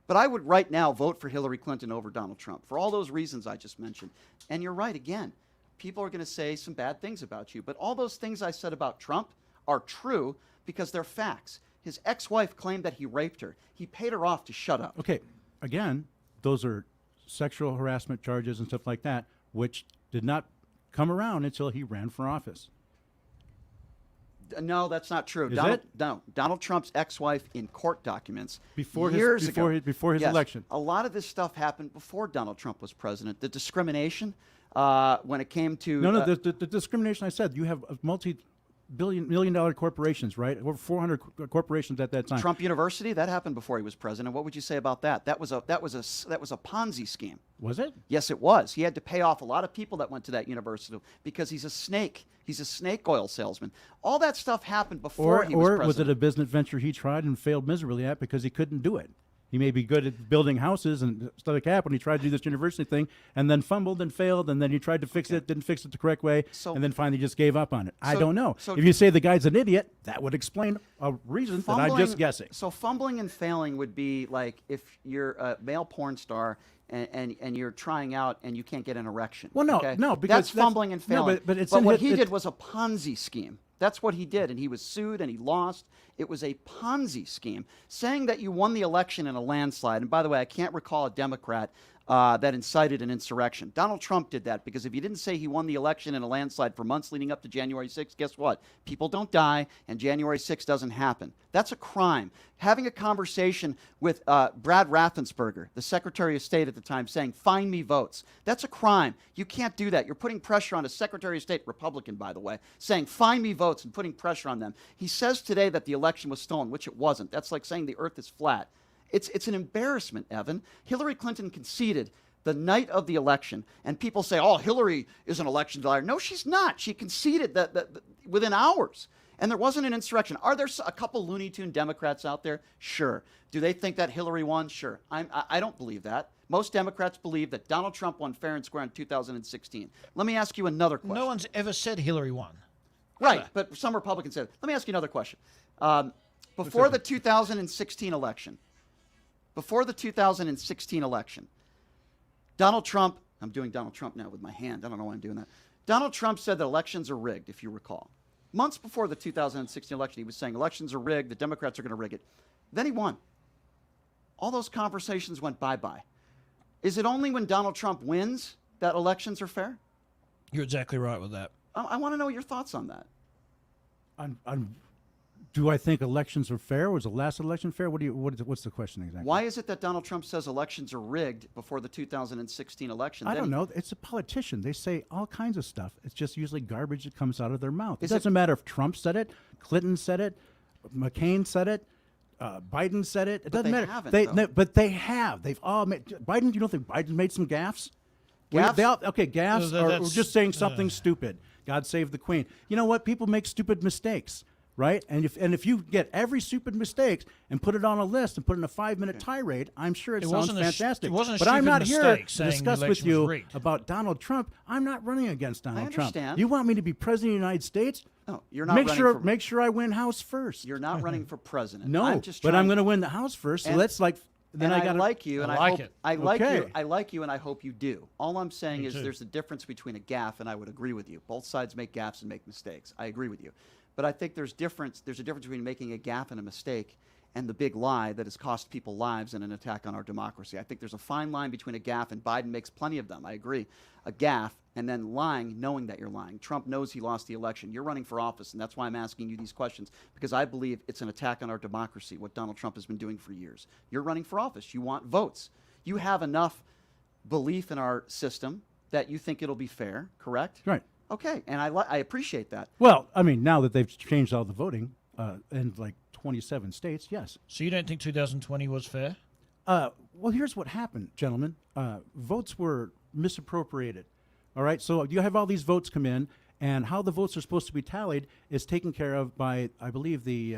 Speaker 1: But I would right now vote for Hillary Clinton over Donald Trump for all those reasons I just mentioned. And you're right, again. People are going to say some bad things about you. But all those things I said about Trump are true because they're facts. His ex-wife claimed that he raped her. He paid her off to shut up.
Speaker 2: Okay, again, those are sexual harassment charges and stuff like that, which did not come around until he ran for office.
Speaker 1: No, that's not true.
Speaker 2: Is
Speaker 1: Donald,
Speaker 2: it?
Speaker 1: No, Donald Trump's ex-wife in court documents
Speaker 2: Before
Speaker 1: years
Speaker 2: his,
Speaker 1: ago.
Speaker 2: before his
Speaker 1: Yes,
Speaker 2: election.
Speaker 1: A lot of this stuff happened before Donald Trump was president. The discrimination when it came to
Speaker 2: No, the discrimination I said, you have multi-million-dollar corporations, right? Over 400 corporations at that time.
Speaker 1: Trump University, that happened before he was president. What would you say about that? That was a Ponzi scheme.
Speaker 2: Was it?
Speaker 1: Yes, it was. He had to pay off a lot of people that went to that university because he's a snake. He's a snake oil salesman. All that stuff happened before he was president.
Speaker 2: Or was it a business venture he tried and failed miserably at because he couldn't do it? He may be good at building houses and stuff like that when he tried to do this university thing and then fumbled and failed, and then he tried to fix it, didn't fix it the correct way, and then finally just gave up on it. I don't know.
Speaker 1: So
Speaker 2: if you say the guy's an idiot, that would explain a reason that I'm just guessing.
Speaker 1: So fumbling and failing would be like if you're a male porn star and you're trying out and you can't get an erection.
Speaker 2: Well, no,
Speaker 1: okay?
Speaker 2: no, because
Speaker 1: that's fumbling and
Speaker 2: no,
Speaker 1: failing.
Speaker 2: but it's
Speaker 1: but
Speaker 2: in
Speaker 1: what
Speaker 2: his-
Speaker 1: he did
Speaker 2: it's-
Speaker 1: was a Ponzi scheme. That's what he did, and he was sued and he lost. It was a Ponzi scheme, saying that you won the election in a landslide. And by the way, I can't recall a Democrat that incited an insurrection. Donald Trump did that because if he didn't say he won the election in a landslide for months leading up to January 6th, guess what? People don't die, and January 6th doesn't happen. That's a crime. Having a conversation with Brad Raffensperger, the Secretary of State at the time, saying, find me votes. That's a crime. You can't do that. You're putting pressure on a Secretary of State, Republican, by the way, saying, find me votes and putting pressure on them. He says today that the election was stolen, which it wasn't. That's like saying the earth is flat. It's an embarrassment, Evan. Hillary Clinton conceded the night of the election, and people say, oh, Hillary is an election liar. No, she's not. She conceded that within hours, and there wasn't an insurrection. Are there a couple Looney Tune Democrats out there? Sure. Do they think that Hillary won? Sure. I don't believe that. Most Democrats believe that Donald Trump won fair and square in 2016. Let me ask you another question.
Speaker 3: No one's ever said Hillary won.
Speaker 1: Right, but some Republicans said it. Let me ask you another question. Before the 2016 election, Donald Trump, I'm doing Donald Trump now with my hand. I don't know why I'm doing that. Donald Trump said that elections are rigged, if you recall. Months before the 2016 election, he was saying elections are rigged, the Democrats are going to rig it. Then he won. All those conversations went bye-bye. Is it only when Donald Trump wins that elections are fair?
Speaker 3: You're exactly right with that.
Speaker 1: I want to know your thoughts on that.
Speaker 2: On Do I think elections are fair? Was the last election fair? What's the question exactly?
Speaker 1: Why is it that Donald Trump says elections are rigged before the 2016 election?
Speaker 2: I
Speaker 1: Then
Speaker 2: don't know. It's a politician. They say all kinds of stuff. It's just usually garbage that comes out of their mouth. It
Speaker 1: Is it-
Speaker 2: doesn't matter if Trump said it, Clinton said it, McCain said it, Biden said it. It doesn't
Speaker 1: they
Speaker 2: matter.
Speaker 1: haven't,
Speaker 2: They,
Speaker 1: though.
Speaker 2: no, but they have. They've all made. Biden. You don't think Biden made some gaffes?
Speaker 1: Gaffes?
Speaker 2: Gaffes
Speaker 3: No,
Speaker 2: or
Speaker 3: that's-
Speaker 2: just saying something stupid. God save the Queen. You know what? People make stupid mistakes, right? And if you get every stupid mistake and put it on a list and put it in a 5-minute tirade, I'm sure it sounds
Speaker 3: wasn't a
Speaker 2: fantastic.
Speaker 3: it wasn't a
Speaker 2: but I'm
Speaker 3: stupid
Speaker 2: not here
Speaker 3: mistake
Speaker 2: to
Speaker 3: saying
Speaker 2: discuss
Speaker 3: the
Speaker 2: with
Speaker 3: election was
Speaker 2: you
Speaker 3: rigged.
Speaker 2: about Donald Trump. I'm not running against Donald Trump.
Speaker 1: understand.
Speaker 2: You want me to be president of the United States?
Speaker 1: No, you're not
Speaker 2: Make
Speaker 1: running
Speaker 2: sure
Speaker 1: for-
Speaker 2: make sure I win House first.
Speaker 1: you're not running for president.
Speaker 2: No,
Speaker 1: I'm just
Speaker 2: but I'm
Speaker 1: trying-
Speaker 2: going to win the House first. So
Speaker 1: And-
Speaker 2: let's then
Speaker 1: and
Speaker 2: I got
Speaker 1: like you, and
Speaker 3: I
Speaker 1: I,
Speaker 3: like
Speaker 1: hope,
Speaker 3: it.
Speaker 1: I like
Speaker 2: Okay.
Speaker 1: you. I like you, and I hope you do. All I'm saying
Speaker 3: Me
Speaker 1: is
Speaker 3: too.
Speaker 1: there's a difference between a gaffe, and I would agree with you. Both sides make gaffes and make mistakes. I agree with you, but I think there's a difference between making a gaffe and a mistake and the big lie that has cost people lives and an attack on our democracy. I think there's a fine line between a gaffe, and Biden makes plenty of them. I agree. A gaffe and then lying, knowing that you're lying. Trump knows he lost the election. You're running for office, and that's why I'm asking you these questions, because I believe it's an attack on our democracy, what Donald Trump has been doing for years. You're running for office. You want votes. You have enough belief in our system that you think it'll be fair, correct?
Speaker 2: Right.
Speaker 1: Okay, and I appreciate that.
Speaker 2: Well, I mean, now that they've changed all the voting in like 27 states, yes.
Speaker 3: So you don't think 2020 was fair?
Speaker 2: Well, here's what happened, gentlemen. Votes were misappropriated. All right, so you have all these votes come in, and how the votes are supposed to be tallied is taken care of by, I believe, the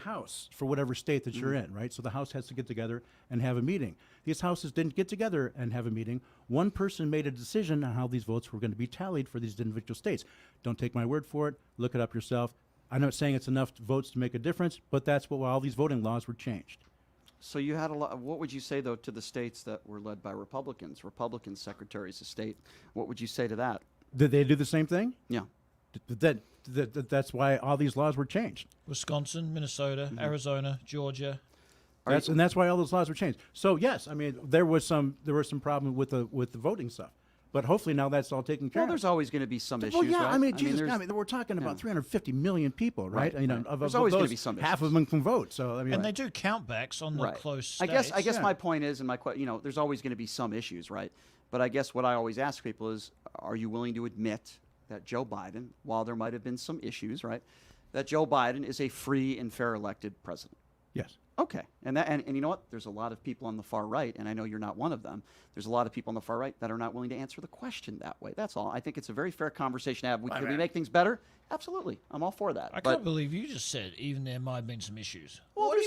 Speaker 2: House for whatever state that you're in, right? So the House has to get together and have a meeting. These houses didn't get together and have a meeting. One person made a decision on how these votes were going to be tallied for these individual states. Don't take my word for it. Look it up yourself. I'm not saying it's enough votes to make a difference, but that's why all these voting laws were changed.
Speaker 1: So you had a lot. What would you say, though, to the states that were led by Republicans, Republican secretaries of state? What would you say to that?
Speaker 2: Did they do the same thing?
Speaker 1: Yeah.
Speaker 2: That's why all these laws were changed.
Speaker 3: Wisconsin, Minnesota, Arizona, Georgia.
Speaker 2: And that's why all those laws were changed. So yes, I mean there was some problem with the voting stuff, but hopefully now that's all taken care
Speaker 1: Well,
Speaker 2: of.
Speaker 1: there's always going to be some issues.
Speaker 2: Well, yeah,
Speaker 1: right?
Speaker 2: I mean, Jesus,
Speaker 1: there's-
Speaker 2: I mean, we're talking about
Speaker 1: yeah.
Speaker 2: 350 million people, right?
Speaker 1: Right,
Speaker 2: You know,
Speaker 1: right.
Speaker 2: of
Speaker 1: There's
Speaker 2: of
Speaker 1: always gonna
Speaker 2: those,
Speaker 1: be some
Speaker 2: half
Speaker 1: issues.
Speaker 2: of them can vote. So I mean,
Speaker 3: And they do countbacks on the
Speaker 1: Right.
Speaker 3: close
Speaker 1: I
Speaker 3: states.
Speaker 1: guess
Speaker 2: yeah.
Speaker 1: my point is, and there's always going to be some issues, right? But I guess what I always ask people is, are you willing to admit that Joe Biden, while there might have been some issues, right, that Joe Biden is a free and fair elected president?
Speaker 2: yes.
Speaker 1: Okay, and you know what? There's a lot of people on the far right, and I know you're not one of them. There's a lot of people on the far right that are not willing to answer the question that way. That's all. I think it's a very fair conversation to have. Can we make things better? Absolutely, I'm all for that.
Speaker 3: I
Speaker 1: But-
Speaker 3: can't believe you just said even there might have been some issues.
Speaker 1: Well,
Speaker 3: What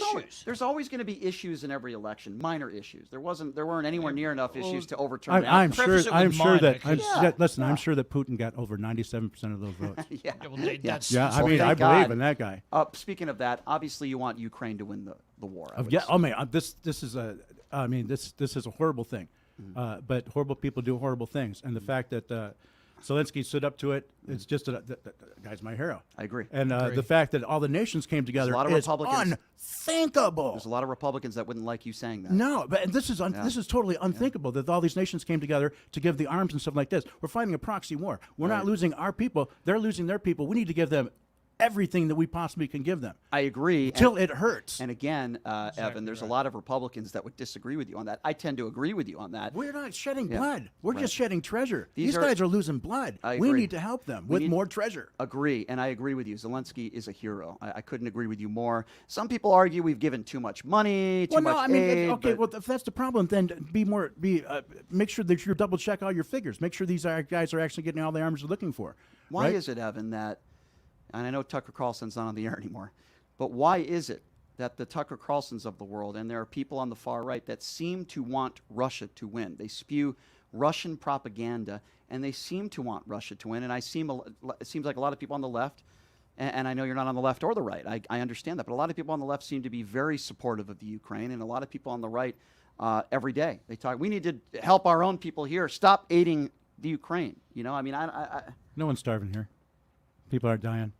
Speaker 1: there's always going to be issues in every election, minor issues. There weren't anywhere near enough issues to overturn. the
Speaker 2: I'm
Speaker 1: outcome.
Speaker 3: Preface it
Speaker 2: I'm
Speaker 3: with
Speaker 2: sure
Speaker 3: minor,
Speaker 2: that.
Speaker 3: 'cause-
Speaker 1: Yeah,
Speaker 2: Listen,
Speaker 1: yeah.
Speaker 2: I'm sure that Putin got over 97% of those votes.
Speaker 1: Yeah.
Speaker 3: Yeah, well, that's
Speaker 2: Yeah, I
Speaker 1: Well,
Speaker 2: mean,
Speaker 1: thank
Speaker 2: I believe
Speaker 1: God.
Speaker 2: in that guy.
Speaker 1: Speaking of that, obviously you want Ukraine to win the war. I would
Speaker 2: Yeah.
Speaker 1: assume.
Speaker 2: Oh man, this is a. I mean, this is a horrible thing,
Speaker 1: Mm-hmm.
Speaker 2: but horrible people do horrible things, and the fact that Zelensky stood up to it, it's just the guy's my hero.
Speaker 1: I agree.
Speaker 2: And
Speaker 3: Agree.
Speaker 2: the fact that all the nations came together
Speaker 1: lot of
Speaker 2: is
Speaker 1: Republicans-
Speaker 2: unthinkable.
Speaker 1: There's a lot of Republicans that wouldn't like you saying that.
Speaker 2: No, but this is totally unthinkable that all these nations came together to give the arms and stuff like this. We're fighting a proxy war. We're not
Speaker 1: Right.
Speaker 2: losing our people; they're losing their people. We need to give them everything that we possibly can give them
Speaker 1: I agree.
Speaker 2: until it hurts.
Speaker 1: And again, Evan, there's a lot of Republicans that would disagree with you on that. I tend to agree with you on that.
Speaker 2: We're not shedding
Speaker 1: Yeah.
Speaker 2: blood. We're
Speaker 1: Right.
Speaker 2: just shedding treasure.
Speaker 1: These
Speaker 2: These
Speaker 1: are-
Speaker 2: guys are losing blood.
Speaker 1: I
Speaker 2: We
Speaker 1: agree.
Speaker 2: need to help them
Speaker 1: We
Speaker 2: with
Speaker 1: need-
Speaker 2: more treasure.
Speaker 1: Agree, and I agree with you. Zelensky is a hero. I couldn't agree with you more. Some people argue we've given too much money, too
Speaker 2: Well,
Speaker 1: much
Speaker 2: no, I mean,
Speaker 1: aid.
Speaker 2: okay.
Speaker 1: but-
Speaker 2: Well, if that's the problem, then make sure that you double check all your figures. Make sure these guys are actually getting all the arms they're looking for.
Speaker 1: Why
Speaker 2: right?
Speaker 1: is it, Evan, that, and I know Tucker Carlson's not on the air anymore, but why is it that the Tucker Carlsons of the world, and there are people on the far right that seem to want Russia to win? They spew Russian propaganda, and they seem to want Russia to win. And it seems like a lot of people on the left, and I know you're not on the left or the right, I understand that, but a lot of people on the left seem to be very supportive of the Ukraine, and a lot of people on the right every day, they talk, we need to help our own people here, stop aiding the Ukraine. You know, I mean,
Speaker 2: No one's starving here. People aren't dying.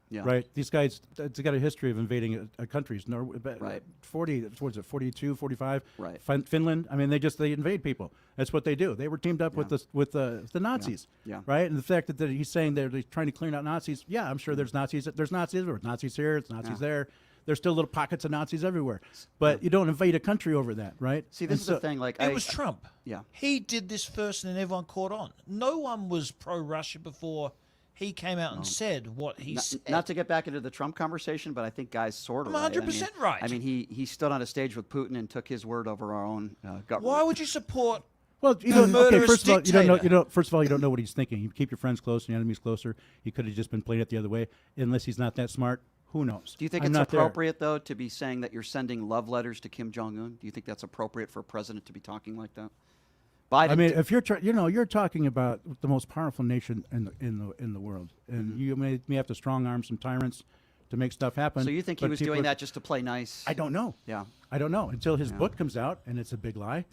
Speaker 1: Yeah.
Speaker 2: right? These guys, it's got a history of invading countries.
Speaker 1: Right.
Speaker 2: 40, what is it, 42, 45?
Speaker 1: Right.
Speaker 2: Finland, I mean, they invade people. That's what they do. They were teamed up with the Nazis,
Speaker 1: Yeah.
Speaker 2: right? And the fact that he's saying they're trying to clean out Nazis, yeah, I'm sure there's Nazis. There's Nazis everywhere. Nazis here, it's Nazis there. There's still little pockets of Nazis everywhere. But you don't invade a country over that, right?
Speaker 1: See, this is the thing. Like,
Speaker 3: It was Trump.
Speaker 1: Yeah.
Speaker 3: He did this first, and then everyone caught on. No one was pro-Russia before he came out and said what he said.
Speaker 1: Not to get back into the Trump conversation, but I think Guy's sort of
Speaker 3: I'm 100% right.
Speaker 1: I mean, he stood on a stage with Putin and took his word over our own government.
Speaker 3: Why would you support?
Speaker 2: Well, you
Speaker 3: A
Speaker 2: don't. Okay,
Speaker 3: murderous
Speaker 2: first of all, you don't know.
Speaker 3: dictator.
Speaker 2: First of all, you don't know what he's thinking. You keep your friends close and your enemies closer. He could have just been playing it the other way, unless he's not that smart. Who knows?
Speaker 1: Do you think
Speaker 2: I'm
Speaker 1: it's
Speaker 2: not there.
Speaker 1: appropriate, though, to be saying that you're sending love letters to Kim Jong Un? Do you think that's appropriate for a president to be talking like that? Biden.
Speaker 2: I mean, if you're, you're talking about the most powerful nation in the world, and you may have to strong arm some tyrants to make stuff happen.
Speaker 1: so you think he
Speaker 2: but
Speaker 1: was
Speaker 2: people
Speaker 1: doing
Speaker 2: are-
Speaker 1: that just to play nice?
Speaker 2: I don't know.
Speaker 1: Yeah,
Speaker 2: I don't know until his book comes out, and it's a big lie.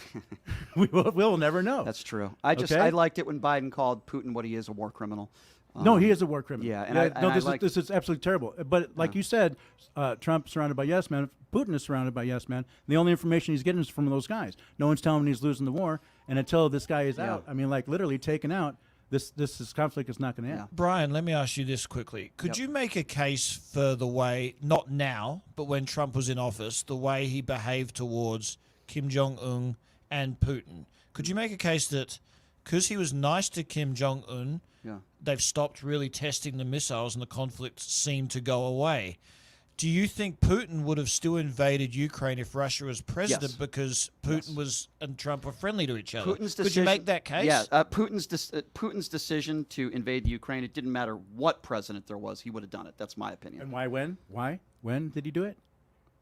Speaker 2: we'll never know.
Speaker 1: that's true. I
Speaker 2: Okay?
Speaker 1: liked it when Biden called Putin what he is, a war criminal.
Speaker 2: No, he is a war criminal.
Speaker 1: yeah, and I
Speaker 2: no,
Speaker 1: like-
Speaker 2: this is absolutely terrible. But like you said, Trump surrounded by yes men. Putin is surrounded by yes men. The only information he's getting is from those guys. No one's telling him he's losing the war, and until this guy is out, I mean, like literally taken out, this conflict is not going to end.
Speaker 3: Brian, let me ask you this quickly. Could you make a case for the way, not now, but when Trump was in office, the way he behaved towards Kim Jong-un and Putin? Could you make a case that because he was nice to Kim Jong-un,
Speaker 1: Yeah.
Speaker 3: they've stopped really testing the missiles and the conflict seemed to go away? Do you think Putin would have still invaded Ukraine if Russia was president
Speaker 1: Yes.
Speaker 3: because Putin was and Trump were friendly to each other?
Speaker 1: Putin's
Speaker 3: Could
Speaker 1: decision,
Speaker 3: you make that case?
Speaker 1: Yeah, Putin's decision to invade Ukraine. It didn't matter what president there was; he would have done it. That's my opinion.
Speaker 2: And why? When? Why? When did he do it?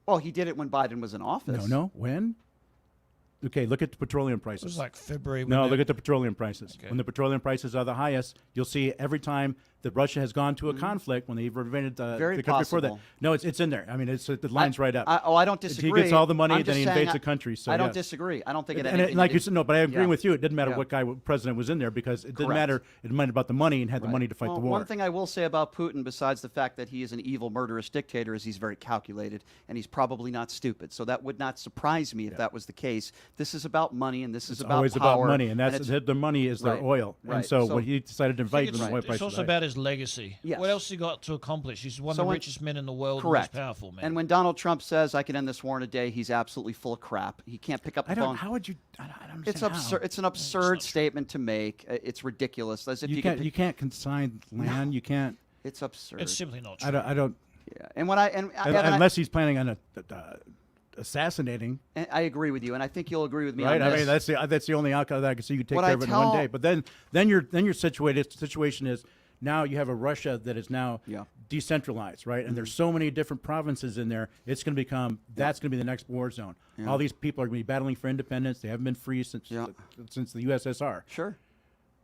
Speaker 1: Well, he did it when Biden was in office.
Speaker 2: No. When? Okay, look at the petroleum prices.
Speaker 3: It was like February.
Speaker 2: No,
Speaker 3: when
Speaker 2: look at the petroleum prices.
Speaker 3: Okay.
Speaker 2: When the petroleum prices are the highest, you'll see every time that Russia has gone to a conflict, when they've invaded
Speaker 1: Very
Speaker 2: the country before that.
Speaker 1: possible.
Speaker 2: No, it's in there. I mean, the line's right up.
Speaker 1: I don't
Speaker 2: He
Speaker 1: disagree.
Speaker 2: gets all the money,
Speaker 1: I'm
Speaker 2: then
Speaker 1: just
Speaker 2: he
Speaker 1: saying
Speaker 2: invades the country. So
Speaker 1: I don't
Speaker 2: yes.
Speaker 1: disagree. I don't think it.
Speaker 2: And like you said, no, but I agree
Speaker 1: yeah.
Speaker 2: with you. It didn't matter
Speaker 1: Yeah.
Speaker 2: what president was in there because it didn't
Speaker 1: Correct.
Speaker 2: matter. It mattered about the money and had the
Speaker 1: Right.
Speaker 2: money to fight
Speaker 1: Well,
Speaker 2: the war.
Speaker 1: One thing I will say about Putin, besides the fact that he is an evil, murderous dictator, is he's very calculated and he's probably not stupid. So that would not surprise me if that was the case. This is about money, and this is
Speaker 2: It's
Speaker 1: about
Speaker 2: always
Speaker 1: power,
Speaker 2: about money, and that's
Speaker 1: it's-
Speaker 2: the money is their
Speaker 1: Right.
Speaker 2: oil.
Speaker 1: Right.
Speaker 2: And so,
Speaker 1: So-
Speaker 2: when he decided to
Speaker 3: I think
Speaker 2: invade, when the oil
Speaker 3: it's
Speaker 2: prices
Speaker 3: also
Speaker 2: high.
Speaker 3: about his legacy.
Speaker 1: Yes.
Speaker 3: What else he got to accomplish? He's one
Speaker 1: So
Speaker 3: of the
Speaker 1: when-
Speaker 3: richest men in the world.
Speaker 1: Correct.
Speaker 3: And most powerful man.
Speaker 1: And when Donald Trump says, "I can end this war in a day," he's absolutely full of crap. He can't pick up the
Speaker 2: I don't.
Speaker 1: phone.
Speaker 2: How would you? I don't understand.
Speaker 1: It's absurd. It's an absurd statement to make. It's ridiculous. As if
Speaker 2: You
Speaker 1: you
Speaker 2: can't.
Speaker 1: could.
Speaker 2: You can't consign land. You can't.
Speaker 1: It's absurd.
Speaker 3: it's simply not true.
Speaker 2: I don't.
Speaker 1: Yeah. And when I
Speaker 2: Unless he's planning on assassinating,
Speaker 1: and I agree with you, and I think you'll agree with me
Speaker 2: right?
Speaker 1: on
Speaker 2: I
Speaker 1: this.
Speaker 2: mean, that's the only outcome that I can see you take
Speaker 1: What
Speaker 2: care
Speaker 1: I
Speaker 2: of it in one
Speaker 1: tell-
Speaker 2: day. But then your situation is now you have a Russia that is now
Speaker 1: Yeah.
Speaker 2: decentralized, right? And there's so many different provinces in there. It's going to become that's going to be the next war zone. All these people are going to be battling for independence. They haven't been free since the USSR.
Speaker 1: Sure.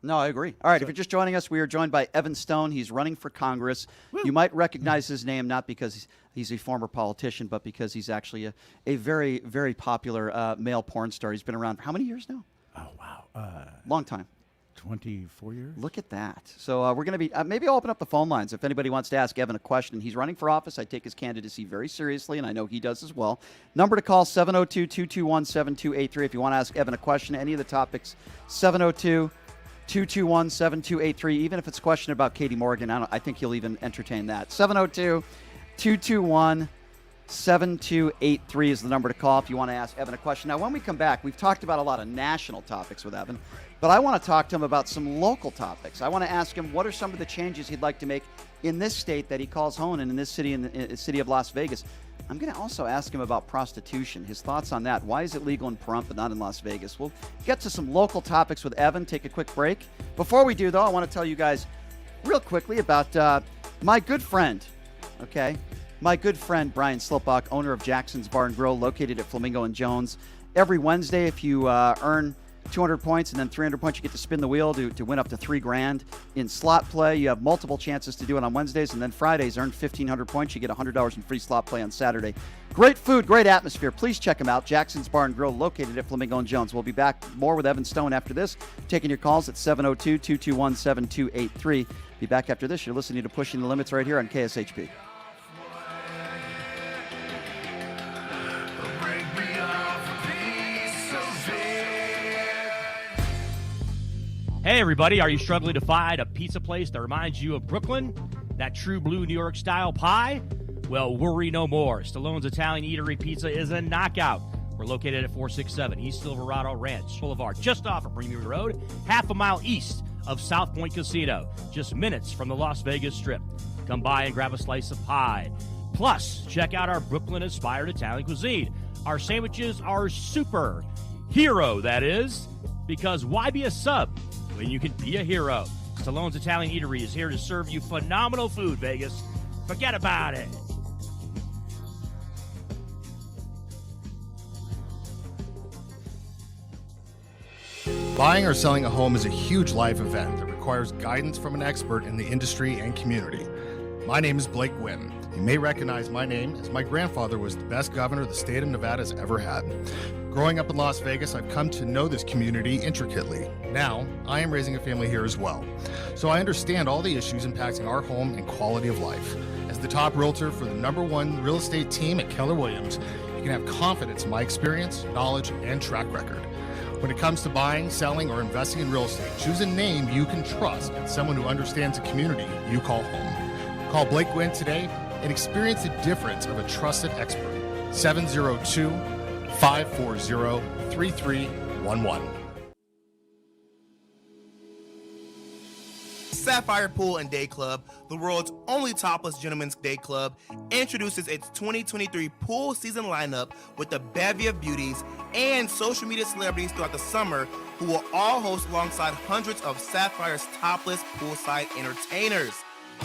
Speaker 1: No, I agree. All right, if you're just joining us, we are joined by Evan Stone. He's running for Congress. You might recognize his name not because he's a former politician, but because he's actually a very, very popular male porn star. He's been around for how many years now?
Speaker 2: Oh wow,
Speaker 1: Long time.
Speaker 2: 24 years.
Speaker 1: Look at that. So we're going to be maybe I'll open up the phone lines if anybody wants to ask Evan a question. He's running for office. I take his candidacy very seriously, and I know he does as well. Number to call, 702-221-7283. If you want to ask Evan a question, any of the topics, 702-221-7283. Even if it's a question about Katie Morgan, I think he'll even entertain that. 702-221-7283 is the number to call if you want to ask Evan a question. Now, when we come back, we've talked about a lot of national topics with Evan, but I want to talk to him about some local topics. I want to ask him what are some of the changes he'd like to make in this state that he calls home and in this city, in the city of Las Vegas. I'm going to also ask him about prostitution, his thoughts on that. Why is it legal in Pahrump but not in Las Vegas? We'll get to some local topics with Evan, take a quick break. Before we do, though, I want to tell you guys real quickly about my good friend, okay? My good friend, Brian Slipbach, owner of Jackson's Bar and Grill, located at Flamingo and Jones. Every Wednesday, if you earn 200 points, and then 300 points. You get to spin the wheel to win up to $3,000. In slot play, you have multiple chances to do it on Wednesdays, and then Fridays, earn 1,500 points. You get $100 in free slot play on Saturday. Great food, great atmosphere. Please check them out. Jackson's Bar and Grill, located at Flamingo and Jones. We'll be back more with Evan Stone after this, taking your calls at 702-221-7283. Be back after this. You're listening to Pushing the Limits right here on KSHP.
Speaker 4: Hey everybody, are you struggling to find a pizza place that reminds you of Brooklyn? That true blue New York style pie? Well, worry no more. Stallone's Italian Eatery Pizza is a knockout. We're located at 467 East Silverado Ranch Boulevard, just off of Premium Road, half a mile east of South Point Casino, just minutes from the Las Vegas Strip. Come by and grab a slice of pie. Plus, check out our Brooklyn-inspired Italian cuisine. Our sandwiches are super. Hero, that is. Because why be a sub when you can be a hero? Stallone's Italian Eatery is here to serve you phenomenal food, Vegas. Forget about it.
Speaker 5: Buying or selling a home is a huge life event that requires guidance from an expert in the industry and community. My name is Blake Wynn. You may recognize my name as my grandfather was the best governor the state of Nevada has ever had. Growing up in Las Vegas, I've come to know this community intricately. Now, I am raising a family here as well. So I understand all the issues impacting our home and quality of life. As the top realtor for the #1 real estate team at Keller Williams, you can have confidence in my experience, knowledge, and track record. When it comes to buying, selling, or investing in real estate, choose a name you can trust and someone who understands the community you call home. Call Blake Wynn today and experience the difference of a trusted expert. 702-540-3311.
Speaker 6: Sapphire Pool and Day Club, the world's only topless gentlemen's day club, introduces its 2023 pool season lineup with a bevy of beauties and social media celebrities throughout the summer who will all host alongside hundreds of Sapphire's topless poolside entertainers.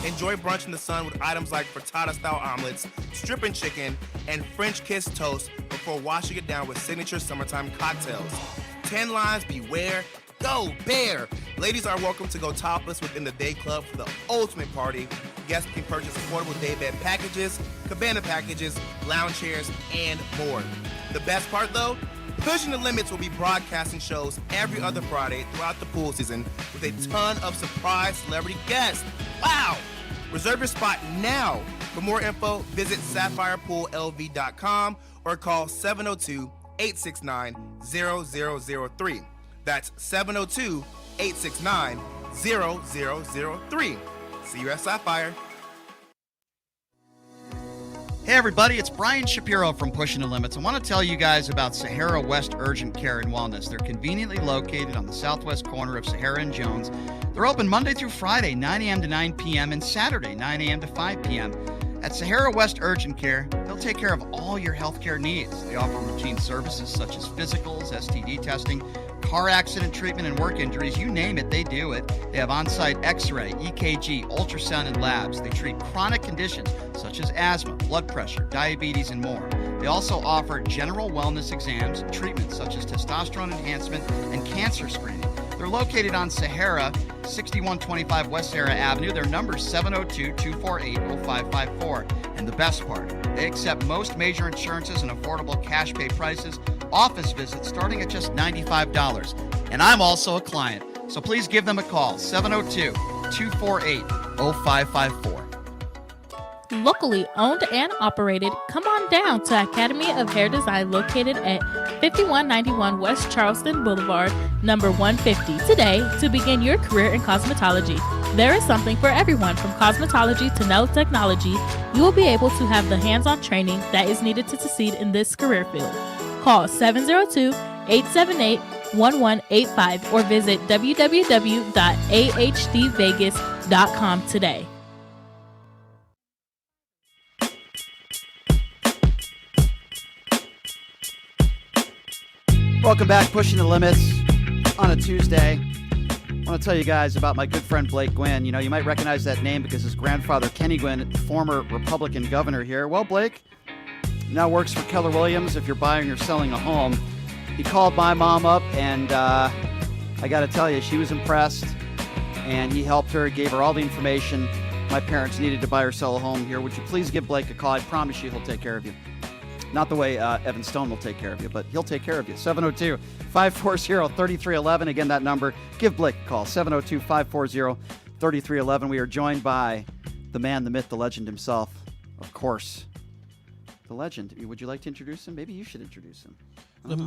Speaker 6: Enjoy brunch in the sun with items like frittata-style omelets, stripping chicken, and French kiss toast before washing it down with signature summertime cocktails. 10 lines beware. Go Bear! Ladies are welcome to go topless within the day club for the ultimate party. Guests can purchase affordable daybed packages, cabana packages, lounge chairs, and more. The best part though? Pushing the Limits will be broadcasting shows every other Friday throughout the pool season with a ton of surprise celebrity guests. Wow! Reserve your spot now. For more info, visit sapphirepoolLV.com or call 702-869-0003. That's 702-869-0003. See you at Sapphire.
Speaker 1: Hey everybody, it's Brian Shapiro from Pushing the Limits. I want to tell you guys about Sahara West Urgent Care and Wellness. They're conveniently located on the southwest corner of Sahara and Jones. They're open Monday through Friday, 9 a.m. to 9 p.m. and Saturday, 9 a.m. to 5 p.m. At Sahara West Urgent Care, they'll take care of all your healthcare needs. They offer routine services such as physicals, STD testing, car accident treatment, and work injuries. You name it, they do it. They have on-site x-ray, EKG, ultrasound, and labs. They treat chronic conditions such as asthma, blood pressure, diabetes, and more. They also offer general wellness exams, treatments such as testosterone enhancement and cancer screening. They're located on Sahara, 6125 West Sahara Avenue. Their number is 702-248-0554. And the best part, they accept most major insurances and affordable cash pay prices, office visits starting at just $95. And I'm also a client, so please give them a call, 702-248-0554.
Speaker 7: Locally owned and operated, come on down to Academy of Hair Design located at 5191 West Charleston Boulevard, number 150 today to begin your career in cosmetology. There is something for everyone from cosmetology to nail technology. You will be able to have the hands-on training that is needed to succeed in this career field. Call 702-878-1185 or visit www.ahdvegas.com today.
Speaker 1: Welcome back, Pushing the Limits on a Tuesday. I want to tell you guys about my good friend Blake Gwynn. You know, you might recognize that name because his grandfather, Kenny Gwynn, former Republican governor here. Well, Blake now works for Keller Williams if you're buying or selling a home. he called my mom up, and I got to tell you, she was impressed, and he helped her, gave her all the information my parents needed to buy or sell a home here. Would you please give Blake a call? I promise you he'll take care of you. Not the way Evan Stone will take care of you, but he'll take care of you. 702-540-3311. Again, that number. Give Blake a call. 702-540-3311. We are joined by the man, the myth, the legend himself. Of course, the legend. Would you like to introduce him? Maybe you should introduce him.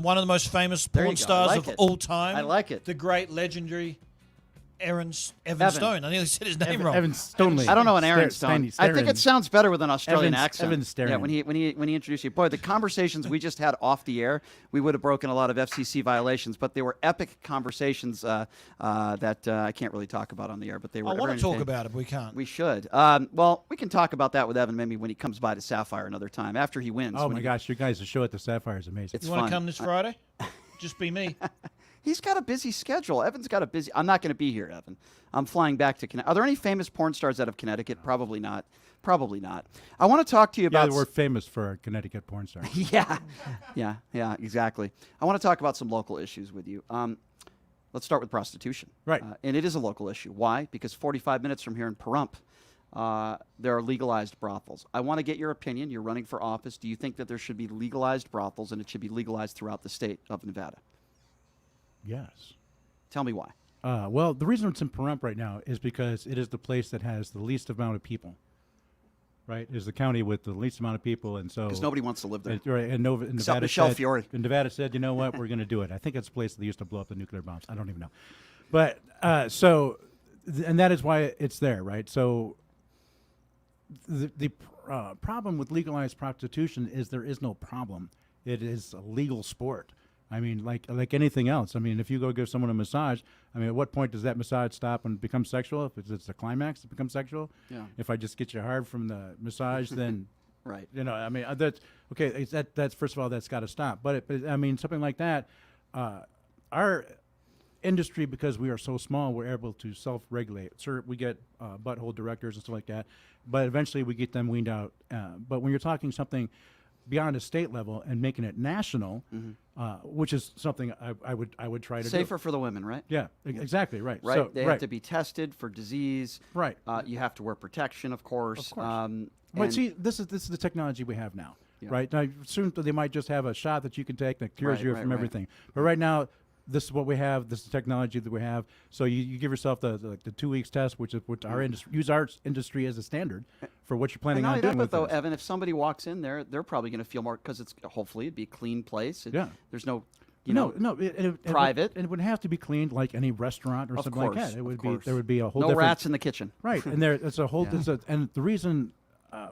Speaker 3: One of the most famous
Speaker 1: There you
Speaker 3: porn
Speaker 1: go. I
Speaker 3: stars
Speaker 1: like
Speaker 3: of
Speaker 1: it.
Speaker 3: all time.
Speaker 1: I like it.
Speaker 3: The great, legendary Evan
Speaker 1: Evan.
Speaker 3: Stone. I nearly said his name wrong.
Speaker 2: Evan Stoneley.
Speaker 1: I don't know an Aaron Stone. I think it sounds better with an Australian
Speaker 2: Evans-
Speaker 1: accent.
Speaker 2: Evans Starion.
Speaker 1: Yeah, when he introduced you, boy, the conversations we just had off the air, we would have broken a lot of FCC violations, but they were epic conversations that I can't really talk about on the air. But they were.
Speaker 3: I
Speaker 1: ever
Speaker 3: want to talk
Speaker 1: entertaining.
Speaker 3: about it, but we can't.
Speaker 1: We should. Well, we can talk about that with Evan maybe when he comes by to Sapphire another time after he wins.
Speaker 2: Oh
Speaker 1: when
Speaker 2: my gosh, you guys, the show at the Sapphire is amazing.
Speaker 1: It's
Speaker 3: You want
Speaker 1: fun.
Speaker 3: to come this Friday? Just be me.
Speaker 1: He's got a busy schedule. Evan's got a busy. I'm not going to be here, Evan. I'm flying back to Connecticut. Are there any famous porn stars out of Connecticut? Probably not. Probably not. I want to talk to you
Speaker 2: Yeah,
Speaker 1: about.
Speaker 2: we're famous for our Connecticut porn stars.
Speaker 1: Yeah, exactly. I want to talk about some local issues with you. Let's start with prostitution.
Speaker 2: Right.
Speaker 1: And it is a local issue. Why? Because 45 minutes from here in Pahrump, there are legalized brothels. I want to get your opinion. You're running for office. Do you think that there should be legalized brothels and it should be legalized throughout the state of Nevada?
Speaker 2: Yes.
Speaker 1: Tell me why.
Speaker 2: Well, the reason it's in Pahrump right now is because it is the place that has the least amount of people. Right, is the county with the least amount of people, and so
Speaker 1: Because nobody wants to live there.
Speaker 2: right, and Nevada
Speaker 1: Michelle
Speaker 2: said,
Speaker 1: Fiore.
Speaker 2: And Nevada said, you know what, we're going to do it. I think it's a place that used to blow up the nuclear bombs. I don't even know, but and that is why it's there, right? So the problem with legalized prostitution is there is no problem. It is a legal sport. I mean, like anything else. I mean, if you go give someone a massage, I mean, at what point does that massage stop and become sexual? If it's the climax, it becomes sexual.
Speaker 1: Yeah.
Speaker 2: If I just get you hard from the massage, then
Speaker 1: Right.
Speaker 2: you know, I mean, that's okay. That's first of all, that's got to stop. But I mean, something like that. Our industry, because we are so small, we're able to self-regulate. Sure, we get butthole directors and stuff like that, but eventually we get them weaned out. But when you're talking something beyond a state level and making it national, which is something I would try to
Speaker 1: Safer
Speaker 2: do.
Speaker 1: for the women, right?
Speaker 2: Yeah, exactly right.
Speaker 1: Right.
Speaker 2: So,
Speaker 1: They have to be tested for disease.
Speaker 2: Right.
Speaker 1: You have to wear protection, of course.
Speaker 2: Of course. But
Speaker 1: and-
Speaker 2: see, this is the technology we have now,
Speaker 1: Yeah.
Speaker 2: right? Now, soon they might just have a shot that you can take that cures
Speaker 1: Right,
Speaker 2: you
Speaker 1: right,
Speaker 2: from
Speaker 1: right.
Speaker 2: everything. But right now, this is what we have. This is the technology that we have. So you give yourself the 2 weeks test, which our industry use our industry as a standard for what you're
Speaker 1: and
Speaker 2: planning
Speaker 1: not
Speaker 2: on
Speaker 1: only
Speaker 2: doing
Speaker 1: that,
Speaker 2: with
Speaker 1: but though,
Speaker 2: this.
Speaker 1: Evan, if somebody walks in there, they're probably going to feel more because it's hopefully it'd be a clean place.
Speaker 2: Yeah.
Speaker 1: There's no, you know, private.
Speaker 2: and it would have to be cleaned like any restaurant or
Speaker 1: Of
Speaker 2: something
Speaker 1: course,
Speaker 2: like that. It
Speaker 1: of
Speaker 2: would be
Speaker 1: course.
Speaker 2: there would be a whole
Speaker 1: no
Speaker 2: different
Speaker 1: rats in the kitchen.
Speaker 2: right, and it's a whole.
Speaker 1: Yeah.
Speaker 2: And the reason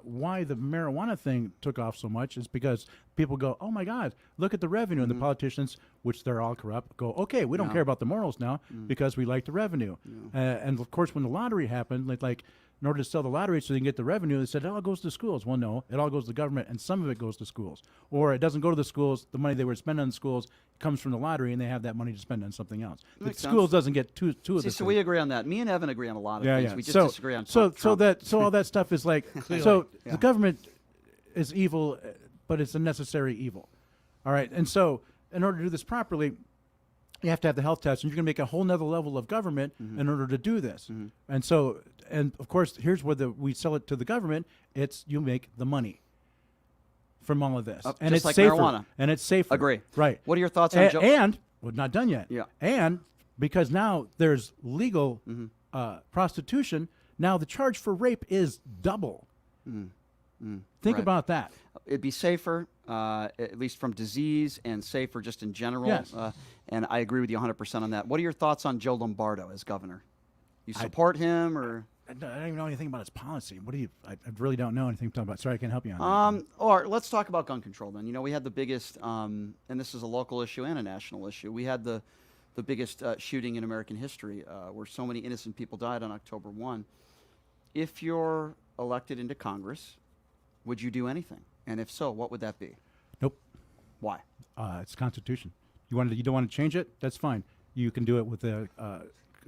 Speaker 2: why the marijuana thing took off so much is because people go, "Oh my God, look at the revenue!" And the politicians, which they're all corrupt, go, "Okay, we don't care about the morals now because we like the revenue." And of course, when the lottery happened, like in order to sell the lottery so they can get the revenue, they said it all goes to schools. Well, no, it all goes to the government, and some of it goes to schools, or it doesn't go to the schools. The money they were spending on the schools comes from the lottery, and they have that money to spend on something else. The
Speaker 1: Makes
Speaker 2: schools
Speaker 1: sense.
Speaker 2: doesn't get two of
Speaker 1: See,
Speaker 2: the
Speaker 1: so
Speaker 2: things.
Speaker 1: we agree on that. Me and Evan agree on a lot of things. We just
Speaker 2: so,
Speaker 1: disagree on
Speaker 2: so
Speaker 1: Trump.
Speaker 2: so all that stuff is like so the government is evil, but it's a necessary evil. All right, and so in order to do this properly, you have to have the health test, and you're going to make a whole nother level of government in order to do this. And so, and of course, here's where we sell it to the government. It's you make the money from all of this, and
Speaker 1: just
Speaker 2: it's
Speaker 1: like
Speaker 2: safer.
Speaker 1: marijuana.
Speaker 2: And it's safer.
Speaker 1: Agree.
Speaker 2: Right.
Speaker 1: What are your thoughts on Joe?
Speaker 2: And we're not done yet.
Speaker 1: Yeah.
Speaker 2: And because now there's legal prostitution, now the charge for rape is double. Think
Speaker 1: Right.
Speaker 2: about that.
Speaker 1: It'd be safer, at least from disease, and safer just in general.
Speaker 2: Yes.
Speaker 1: And I agree with you 100% on that. What are your thoughts on Joe Lombardo as governor? You support him, or?
Speaker 2: I don't even know anything about his policy. What do you? I really don't know anything about. Sorry, I can't help you on that.
Speaker 1: Or let's talk about gun control then. You know, we had the biggest, and this is a local issue and a national issue. We had the biggest shooting in American history, where so many innocent people died on October 1. If you're elected into Congress, would you do anything? And if so, what would that be?
Speaker 2: Nope.
Speaker 1: Why?
Speaker 2: It's Constitution. You don't want to change it? That's fine. You can do it with the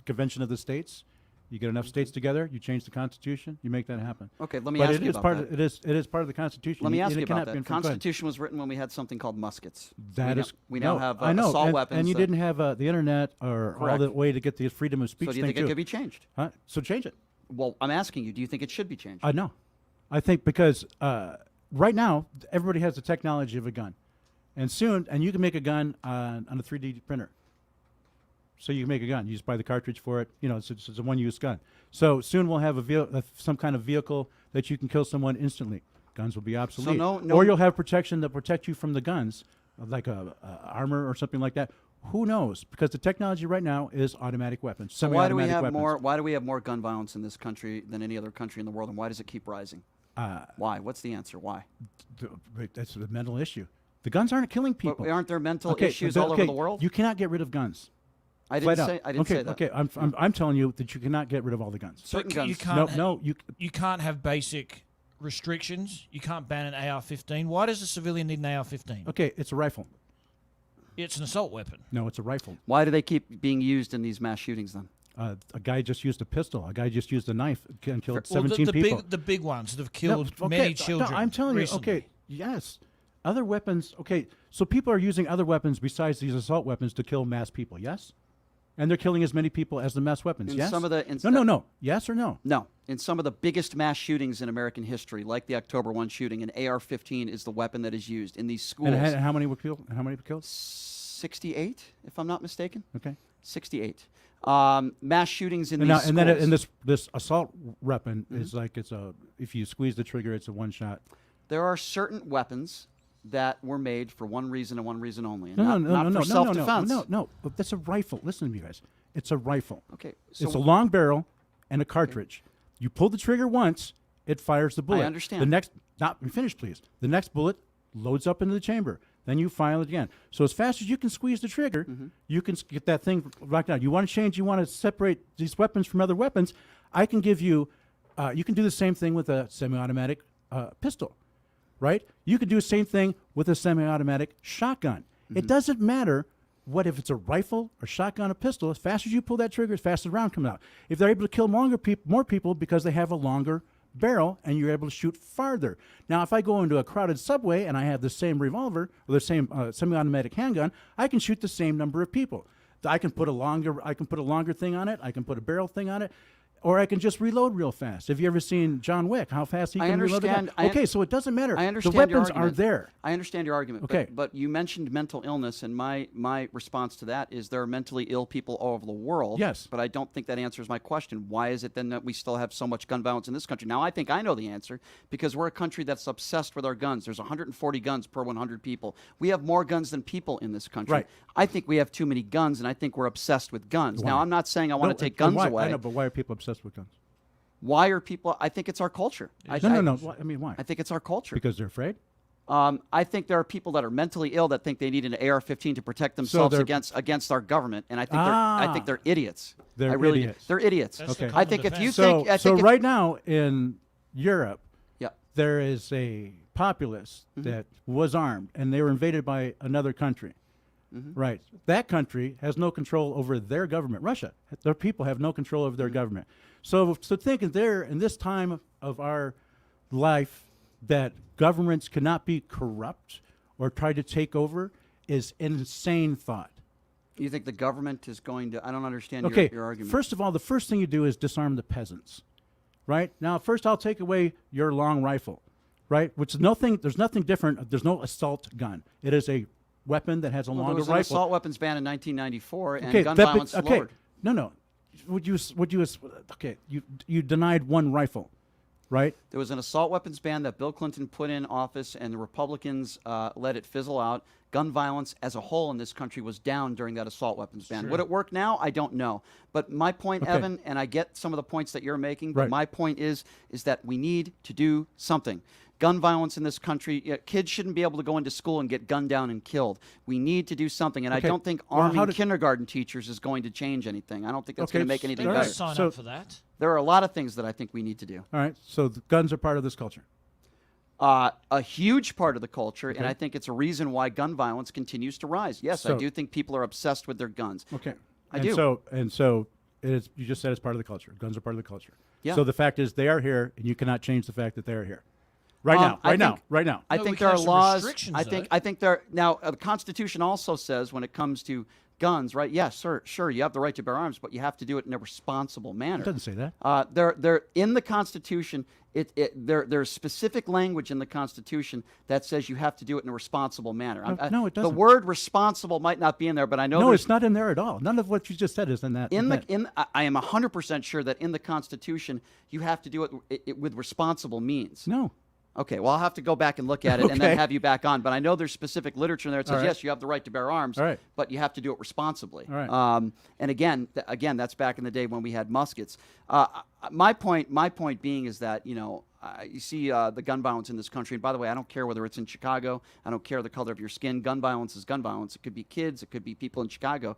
Speaker 2: Convention of the States, You get enough states together, you change the Constitution, you make that happen.
Speaker 1: Okay, let me
Speaker 2: But
Speaker 1: ask
Speaker 2: it
Speaker 1: you
Speaker 2: is
Speaker 1: about
Speaker 2: part
Speaker 1: that.
Speaker 2: Of, it is part of the Constitution.
Speaker 1: Let me
Speaker 2: and
Speaker 1: ask
Speaker 2: it
Speaker 1: you
Speaker 2: cannot
Speaker 1: about
Speaker 2: be
Speaker 1: that.
Speaker 2: infringed. Go ahead.
Speaker 1: Constitution was written when we had something called muskets.
Speaker 2: That is
Speaker 1: we now
Speaker 2: no,
Speaker 1: have
Speaker 2: I know,
Speaker 1: assault
Speaker 2: and,
Speaker 1: weapons.
Speaker 2: and you
Speaker 1: that-
Speaker 2: didn't have the internet or all
Speaker 1: Correct.
Speaker 2: the way to get the freedom of speech
Speaker 1: So do you
Speaker 2: thing
Speaker 1: think it
Speaker 2: too.
Speaker 1: could be changed?
Speaker 2: Huh? So change it.
Speaker 1: Well, I'm asking you. Do you think it should be changed?
Speaker 2: No. I think because right now everybody has the technology of a gun, and soon, and you can make a gun on a 3D printer. So you can make a gun. You just buy the cartridge for it. You know, it's a one-use gun. So soon we'll have some kind of vehicle that you can kill someone instantly. Guns will be obsolete.
Speaker 1: no-
Speaker 2: Or you'll have protection that protect you from the guns, like a armor or something like that. Who knows? Because the technology right now is automatic weapons.
Speaker 1: So why do we
Speaker 2: semi-automatic
Speaker 1: have
Speaker 2: weapons.
Speaker 1: more? Why do we have more gun violence in this country than any other country in the world, and why does it keep rising? Why? What's the answer? Why?
Speaker 2: That's a mental issue. The guns aren't killing people.
Speaker 1: But aren't there mental
Speaker 2: Okay,
Speaker 1: issues
Speaker 2: but
Speaker 1: all over the world?
Speaker 2: You cannot get rid of guns.
Speaker 1: I
Speaker 2: Flat
Speaker 1: didn't
Speaker 2: out.
Speaker 1: say. I didn't
Speaker 2: okay,
Speaker 1: say that.
Speaker 2: Okay, I'm telling you that you cannot get rid of all the guns.
Speaker 1: Certain
Speaker 3: You
Speaker 1: guns.
Speaker 3: can't.
Speaker 2: No,
Speaker 3: You can't have basic restrictions. You can't ban an AR-15. Why does a civilian need an AR-15?
Speaker 2: Okay, it's a rifle.
Speaker 3: It's an assault weapon.
Speaker 2: No, it's a rifle.
Speaker 1: Why do they keep being used in these mass shootings then?
Speaker 2: A guy just used a pistol. A guy just used a knife and killed
Speaker 3: Well,
Speaker 2: 17
Speaker 3: the
Speaker 2: people.
Speaker 3: the big ones that have
Speaker 2: No,
Speaker 3: killed
Speaker 2: okay,
Speaker 3: many
Speaker 2: no,
Speaker 3: children.
Speaker 2: I'm telling
Speaker 3: recently.
Speaker 2: you. Okay, yes. Other weapons. Okay, so people are using other weapons besides these assault weapons to kill mass people. Yes, and they're killing as many people as the mass weapons.
Speaker 1: In
Speaker 2: yes.
Speaker 1: some of the- in
Speaker 2: no. Yes or no?
Speaker 1: No. In some of the biggest mass shootings in American history, like the October 1 shooting, an AR-15 is the weapon that is used in these schools.
Speaker 2: And how many were killed? How many were killed?
Speaker 1: 68, if I'm not mistaken.
Speaker 2: Okay.
Speaker 1: 68. Mass shootings in
Speaker 2: And,
Speaker 1: these
Speaker 2: now,
Speaker 1: schools.
Speaker 2: and then this assault weapon is like if you squeeze the trigger, it's a one shot.
Speaker 1: There are certain weapons that were made for one reason and one reason only, and
Speaker 2: No,
Speaker 1: not for self-defense.
Speaker 2: no. But that's a rifle. Listen to me, guys. It's a rifle.
Speaker 1: Okay, so
Speaker 2: It's a long barrel and a cartridge. You pull the trigger once, it fires the bullet.
Speaker 1: understand.
Speaker 2: The next, not finish, please. The next bullet loads up into the chamber. Then you fire it again. So as fast as you can squeeze the trigger, you can get that thing locked down. You want to change, you want to separate these weapons from other weapons, I can give you, you can do the same thing with a semi-automatic pistol, right? You could do the same thing with a semi-automatic shotgun. It doesn't matter what if it's a rifle, a shotgun, a pistol. As fast as you pull that trigger, as fast as the round comes out. If they're able to kill more people because they have a longer barrel and you're able to shoot farther. Now, if I go into a crowded subway and I have the same revolver or the same semi-automatic handgun, I can shoot the same number of people. I can put a longer thing on it. I can put a barrel thing on it. Or I can just reload real fast. Have you ever seen John Wick? How fast he
Speaker 1: I
Speaker 2: can reload a gun?
Speaker 1: understand-
Speaker 2: Okay, so it doesn't matter.
Speaker 1: I understand
Speaker 2: the weapons
Speaker 1: your argument.
Speaker 2: are there.
Speaker 1: I understand your argument.
Speaker 2: Okay.
Speaker 1: But you mentioned mental illness, and my response to that is there are mentally ill people all over the world.
Speaker 2: Yes.
Speaker 1: But I don't think that answers my question. Why is it then that we still have so much gun violence in this country? Now, I think I know the answer because we're a country that's obsessed with our guns. There's 140 guns per 100 people. We have more guns than people in this country.
Speaker 2: Right.
Speaker 1: I think we have too many guns, and I think we're obsessed with guns. Now,
Speaker 2: Why?
Speaker 1: I'm not saying I want
Speaker 2: No,
Speaker 1: to take
Speaker 2: and
Speaker 1: guns
Speaker 2: why?
Speaker 1: away.
Speaker 2: I know, but why are people obsessed with guns?
Speaker 1: Why are people? I think it's our culture.
Speaker 2: No. I mean, why?
Speaker 1: I think it's our culture.
Speaker 2: Because they're afraid?
Speaker 1: I think there are people that are mentally ill that think they need an AR-15 to protect themselves
Speaker 2: they're-
Speaker 1: against our government, and I think they're idiots.
Speaker 2: They're
Speaker 1: I really do.
Speaker 2: idiots.
Speaker 1: They're idiots.
Speaker 3: That's the
Speaker 2: Okay.
Speaker 1: I
Speaker 3: common
Speaker 1: think if you
Speaker 3: defense.
Speaker 1: think, I
Speaker 2: So
Speaker 1: think if-
Speaker 2: right now in Europe,
Speaker 1: yeah,
Speaker 2: there is a populace
Speaker 1: Mm-hmm.
Speaker 2: that was armed and they were invaded by another country.
Speaker 1: Mm-hmm.
Speaker 2: Right. That country has no control over their government. Russia, their people have no control over
Speaker 1: Mm-hmm.
Speaker 2: their government. So thinking there in this time of our life that governments cannot be corrupt or try to take over is insane thought.
Speaker 1: you think the government is going to? I don't understand
Speaker 2: Okay,
Speaker 1: your argument.
Speaker 2: first of all, the first thing you do is disarm the peasants, right? Now, first I'll take away your long rifle, right? Which is nothing. There's nothing different. There's no assault gun. It is a weapon that has a
Speaker 1: Well, there
Speaker 2: longer
Speaker 1: was an
Speaker 2: rifle.
Speaker 1: assault weapons ban in 1994, and
Speaker 2: Okay,
Speaker 1: gun
Speaker 2: that-
Speaker 1: violence
Speaker 2: okay,
Speaker 1: lowered.
Speaker 2: no. You denied one rifle, right?
Speaker 1: There was an assault weapons ban that Bill Clinton put in office, and the Republicans let it fizzle out. Gun violence as a whole in this country was down during that assault weapons ban. Would it work now? I don't know. But my point,
Speaker 2: Okay.
Speaker 1: Evan, and I get some of the points that you're making, but
Speaker 2: Right.
Speaker 1: my point is that we need to do something. Gun violence in this country, kids shouldn't be able to go into school and get gunned down and killed. We need to do something, and
Speaker 2: Okay.
Speaker 1: I don't think
Speaker 2: Well,
Speaker 1: arming
Speaker 2: how did-
Speaker 1: kindergarten teachers is going to change anything. I don't think that's
Speaker 2: Okay,
Speaker 1: going to make anything
Speaker 2: all
Speaker 3: I'll
Speaker 2: right.
Speaker 1: better.
Speaker 3: sign
Speaker 2: So-
Speaker 3: up for that.
Speaker 1: There are a lot of things that I think we need to do.
Speaker 2: All right. So the guns are part of this culture.
Speaker 1: A huge part of the culture, and
Speaker 2: Okay.
Speaker 1: I think it's a reason why gun violence continues to rise. Yes, I
Speaker 2: So-
Speaker 1: do think people are obsessed with their guns.
Speaker 2: Okay.
Speaker 1: I
Speaker 2: and
Speaker 1: do.
Speaker 2: So It is. You just said it's part of the culture. Guns are part of the culture.
Speaker 1: Yeah.
Speaker 2: So the fact is, they are here, and you cannot change the fact that they are here. Right
Speaker 1: I
Speaker 2: now.
Speaker 1: think-
Speaker 2: Right now.
Speaker 1: I
Speaker 3: No,
Speaker 1: think
Speaker 3: we can
Speaker 1: there are
Speaker 3: have some
Speaker 1: laws.
Speaker 3: restrictions,
Speaker 1: I think there now the Constitution also says when it comes to guns, right? Yes, sure, you have the right to bear arms, but you have to do it in a responsible manner.
Speaker 2: It doesn't say that.
Speaker 1: There in the Constitution. There's specific language in the Constitution that says you have to do it in a responsible manner.
Speaker 2: No, it doesn't.
Speaker 1: The word "responsible" might not be in there, but I know
Speaker 2: No,
Speaker 1: there's
Speaker 2: it's not in there at all. None of what you just said is in that.
Speaker 1: I am 100% sure that in the Constitution you have to do it with responsible means.
Speaker 2: No.
Speaker 1: Okay, well, I'll have to go back and look at it and then
Speaker 2: Okay.
Speaker 1: have you back on. But I know there's specific literature in there that says,
Speaker 2: All right.
Speaker 1: yes, you have the right to bear arms,
Speaker 2: All right.
Speaker 1: but you have to do it responsibly.
Speaker 2: All right.
Speaker 1: And again, that's back in the day when we had muskets. My point being is that, you see the gun violence in this country. And by the way, I don't care whether it's in Chicago. I don't care the color of your skin. Gun violence is gun violence. It could be kids. It could be people in Chicago.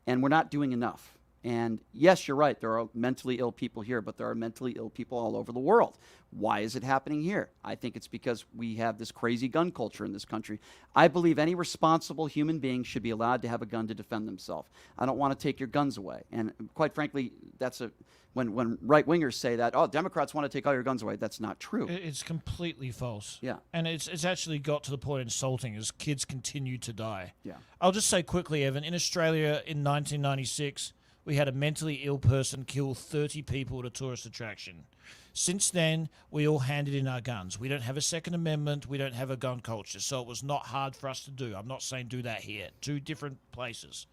Speaker 1: And we're not doing enough. And yes, you're right. There are mentally ill people here, but there are mentally ill people all over the world. Why is it happening here? I think it's because we have this crazy gun culture in this country. I believe any responsible human being should be allowed to have a gun to defend themselves. I don't want to take your guns away. And quite frankly, when right-wingers say that, oh, Democrats want to take all your guns away, that's not true.
Speaker 3: It's completely false.
Speaker 1: Yeah.
Speaker 3: And it's actually got to the point insulting as kids continue to die.
Speaker 1: Yeah.
Speaker 3: I'll just say quickly, Evan, in Australia in 1996, we had a mentally ill person kill 30 people at a tourist attraction. Since then, we all handed in our guns. We don't have a Second Amendment. We don't have a gun culture. So it was not hard for us to do. I'm not saying do that here. Two different places.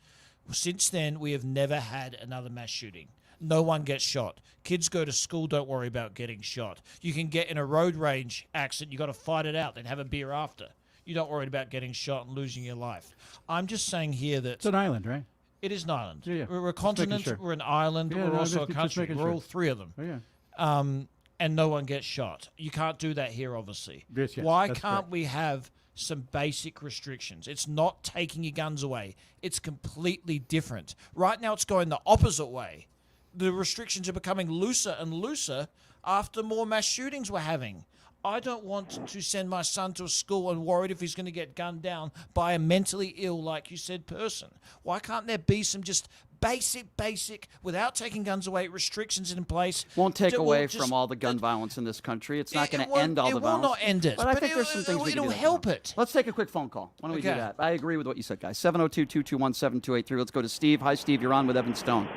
Speaker 3: Since then, we have never had another mass shooting. No one gets shot. Kids go to school, don't worry about getting shot. You can get in a road rage accident. You got to fight it out, then have a beer after. You don't worry about getting shot and losing your life. I'm just saying here that
Speaker 2: It's an island, right?
Speaker 3: it is an island.
Speaker 2: Yeah.
Speaker 3: We're a
Speaker 2: Just making
Speaker 3: continent,
Speaker 2: sure.
Speaker 3: we're an island,
Speaker 2: Yeah,
Speaker 3: we're
Speaker 2: no,
Speaker 3: also a
Speaker 2: just
Speaker 3: country.
Speaker 2: making
Speaker 3: We're
Speaker 2: sure.
Speaker 3: all three of them.
Speaker 2: Oh, yeah.
Speaker 3: And no one gets shot. You can't do that here, obviously.
Speaker 2: Yes,
Speaker 3: Why
Speaker 2: that's
Speaker 3: can't
Speaker 2: correct.
Speaker 3: we have some basic restrictions? It's not taking your guns away. It's completely different. Right now, it's going the opposite way. The restrictions are becoming looser and looser after more mass shootings we're having. I don't want to send my son to a school and worried if he's going to get gunned down by a mentally ill, like you said, person. Why can't there be some just basic, without taking guns away, restrictions in place?
Speaker 1: Won't take
Speaker 3: that will
Speaker 1: away
Speaker 3: just-
Speaker 1: from all the gun violence in this country. It's not
Speaker 3: It-
Speaker 1: going
Speaker 3: it
Speaker 1: to
Speaker 3: won't-
Speaker 1: end all the violence.
Speaker 3: It will not end it.
Speaker 1: But I think there's some things we can
Speaker 3: it'll
Speaker 1: do.
Speaker 3: help it.
Speaker 1: Let's take a quick phone call. Why don't we do
Speaker 3: Okay.
Speaker 1: that? I agree with what you said, guys. 702-221-7283. Let's go to Steve. Hi, Steve. You're on with Evan Stone.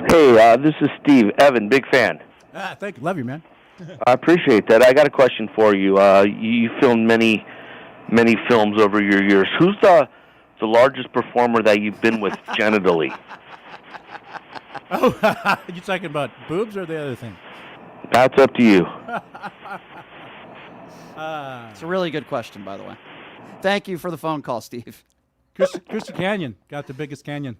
Speaker 8: Hey, this is Steve. Evan, big fan.
Speaker 2: Thank you. Love you, man.
Speaker 8: I appreciate that. I got a question for you. You filmed many films over your years. Who's the largest performer that you've been with genitally?
Speaker 2: Oh, you talking about boobs or the other thing?
Speaker 8: That's up to you.
Speaker 1: It's a really good question, by the way. Thank you for the phone call, Steve.
Speaker 2: Christy Canyon got the biggest canyon.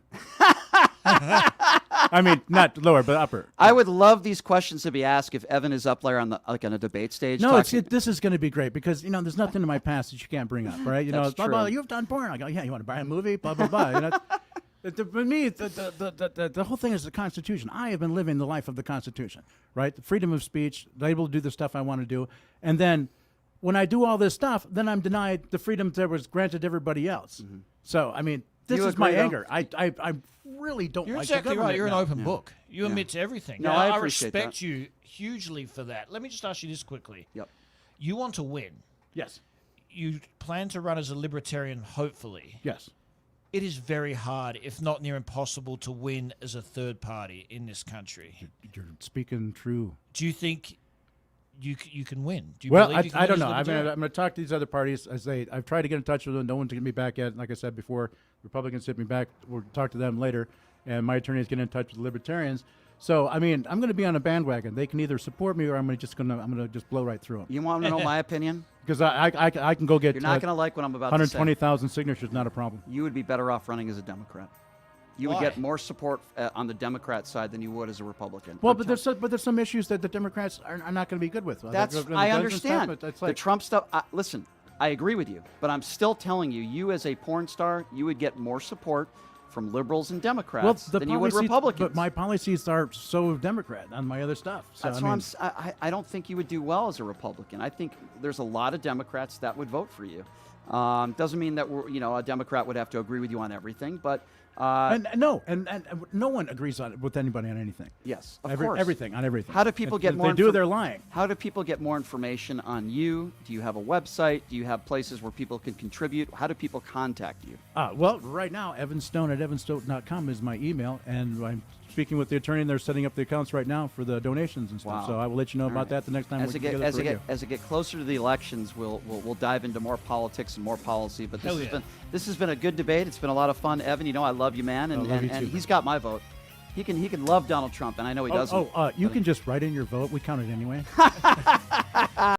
Speaker 2: I mean, not lower, but upper.
Speaker 1: I would love these questions to be asked if Evan is up there on on a debate stage.
Speaker 2: No,
Speaker 1: talking-
Speaker 2: this is going to be great because there's nothing in my past that you can't bring up, right?
Speaker 1: That's
Speaker 2: Blah, blah,
Speaker 1: true.
Speaker 2: you've done porn. I go, yeah. You want to buy a movie? Blah blah blah. For me, the whole thing is the Constitution. I have been living the life of the Constitution, right? The freedom of speech, able to do the stuff I want to do, and then when I do all this stuff, then I'm denied the freedom that was granted to everybody else.
Speaker 1: Mm-hmm.
Speaker 2: So, I mean, this
Speaker 1: You
Speaker 2: is my
Speaker 1: agree, though?
Speaker 2: anger. I really don't
Speaker 3: You're
Speaker 2: like the
Speaker 3: exactly right.
Speaker 2: government
Speaker 3: You're an
Speaker 2: now.
Speaker 3: open book. You admit to everything.
Speaker 1: No,
Speaker 3: Now,
Speaker 1: I appreciate
Speaker 3: respect
Speaker 1: that.
Speaker 3: you hugely for that. Let me just ask you this quickly.
Speaker 1: Yep.
Speaker 3: You want to win.
Speaker 2: Yes,
Speaker 3: You plan to run as a libertarian, hopefully.
Speaker 2: yes.
Speaker 3: It is very hard, if not near impossible, to win as a third party in this country.
Speaker 2: You're speaking true.
Speaker 3: Do you think you can win? Do you
Speaker 2: Well,
Speaker 3: believe you can
Speaker 2: I
Speaker 3: win
Speaker 2: don't
Speaker 3: as
Speaker 2: know.
Speaker 3: a
Speaker 2: I'm
Speaker 3: libertarian?
Speaker 2: going to talk to these other parties. I've tried to get in touch with them. No one's getting me back yet. Like I said before, Republicans hit me back. We'll talk to them later. And my attorney is getting in touch with the Libertarians. So, I mean, I'm going to be on a bandwagon. They can either support me or I'm going to just blow right through them.
Speaker 1: You want to know my opinion?
Speaker 2: Because I can go get
Speaker 1: You're not going to like what I'm about to say.
Speaker 2: 120,000 signatures, not a problem.
Speaker 1: You would be better off running as a Democrat. You would
Speaker 3: Why?
Speaker 1: get more support on the Democrat side than you would as a Republican.
Speaker 2: Well,
Speaker 1: I'm
Speaker 2: but there's some issues that the Democrats are not going to be good with.
Speaker 1: That's
Speaker 2: Like,
Speaker 1: I
Speaker 2: guns and
Speaker 1: understand.
Speaker 2: stuff, but it's
Speaker 1: The
Speaker 2: like,
Speaker 1: Trump stuff. Listen, I agree with you, but I'm still telling you, you as a porn star, you would get more support from liberals and Democrats than you would Republicans.
Speaker 2: But my policies are so Democrat on my other stuff. So,
Speaker 1: That's
Speaker 2: I
Speaker 1: why
Speaker 2: mean,
Speaker 1: I don't think you would do well as a Republican. I think there's a lot of Democrats that would vote for you. Doesn't mean that a Democrat would have to agree with you on everything, but
Speaker 2: And no one agrees with anybody on anything.
Speaker 1: yes, of course.
Speaker 2: Everything on everything.
Speaker 1: How do people get
Speaker 2: if
Speaker 1: more?
Speaker 2: They do. They're lying.
Speaker 1: How do people get more information on you? Do you have a website? Do you have places where people can contribute? How do people contact you?
Speaker 2: Well, right now, evanstone@evanstone.com is my email, and I'm speaking with the attorney, and they're setting up the accounts right now for the donations and stuff.
Speaker 1: Wow.
Speaker 2: So I will let you know
Speaker 1: All
Speaker 2: about
Speaker 1: right.
Speaker 2: that the next time
Speaker 1: As
Speaker 2: we're
Speaker 1: it get
Speaker 2: together
Speaker 1: as
Speaker 2: for
Speaker 1: it
Speaker 2: radio.
Speaker 1: get as it get closer to the elections, we'll dive into more politics and more policy. But
Speaker 3: Hell yeah.
Speaker 1: this has been a good debate. It's been a lot of fun, Evan. You know I love you, man, and
Speaker 2: I love you
Speaker 1: and
Speaker 2: too,
Speaker 1: he's got my vote. He can love Donald Trump, and I know he doesn't.
Speaker 2: You
Speaker 1: but-
Speaker 2: can just write in your vote. We count it anyway.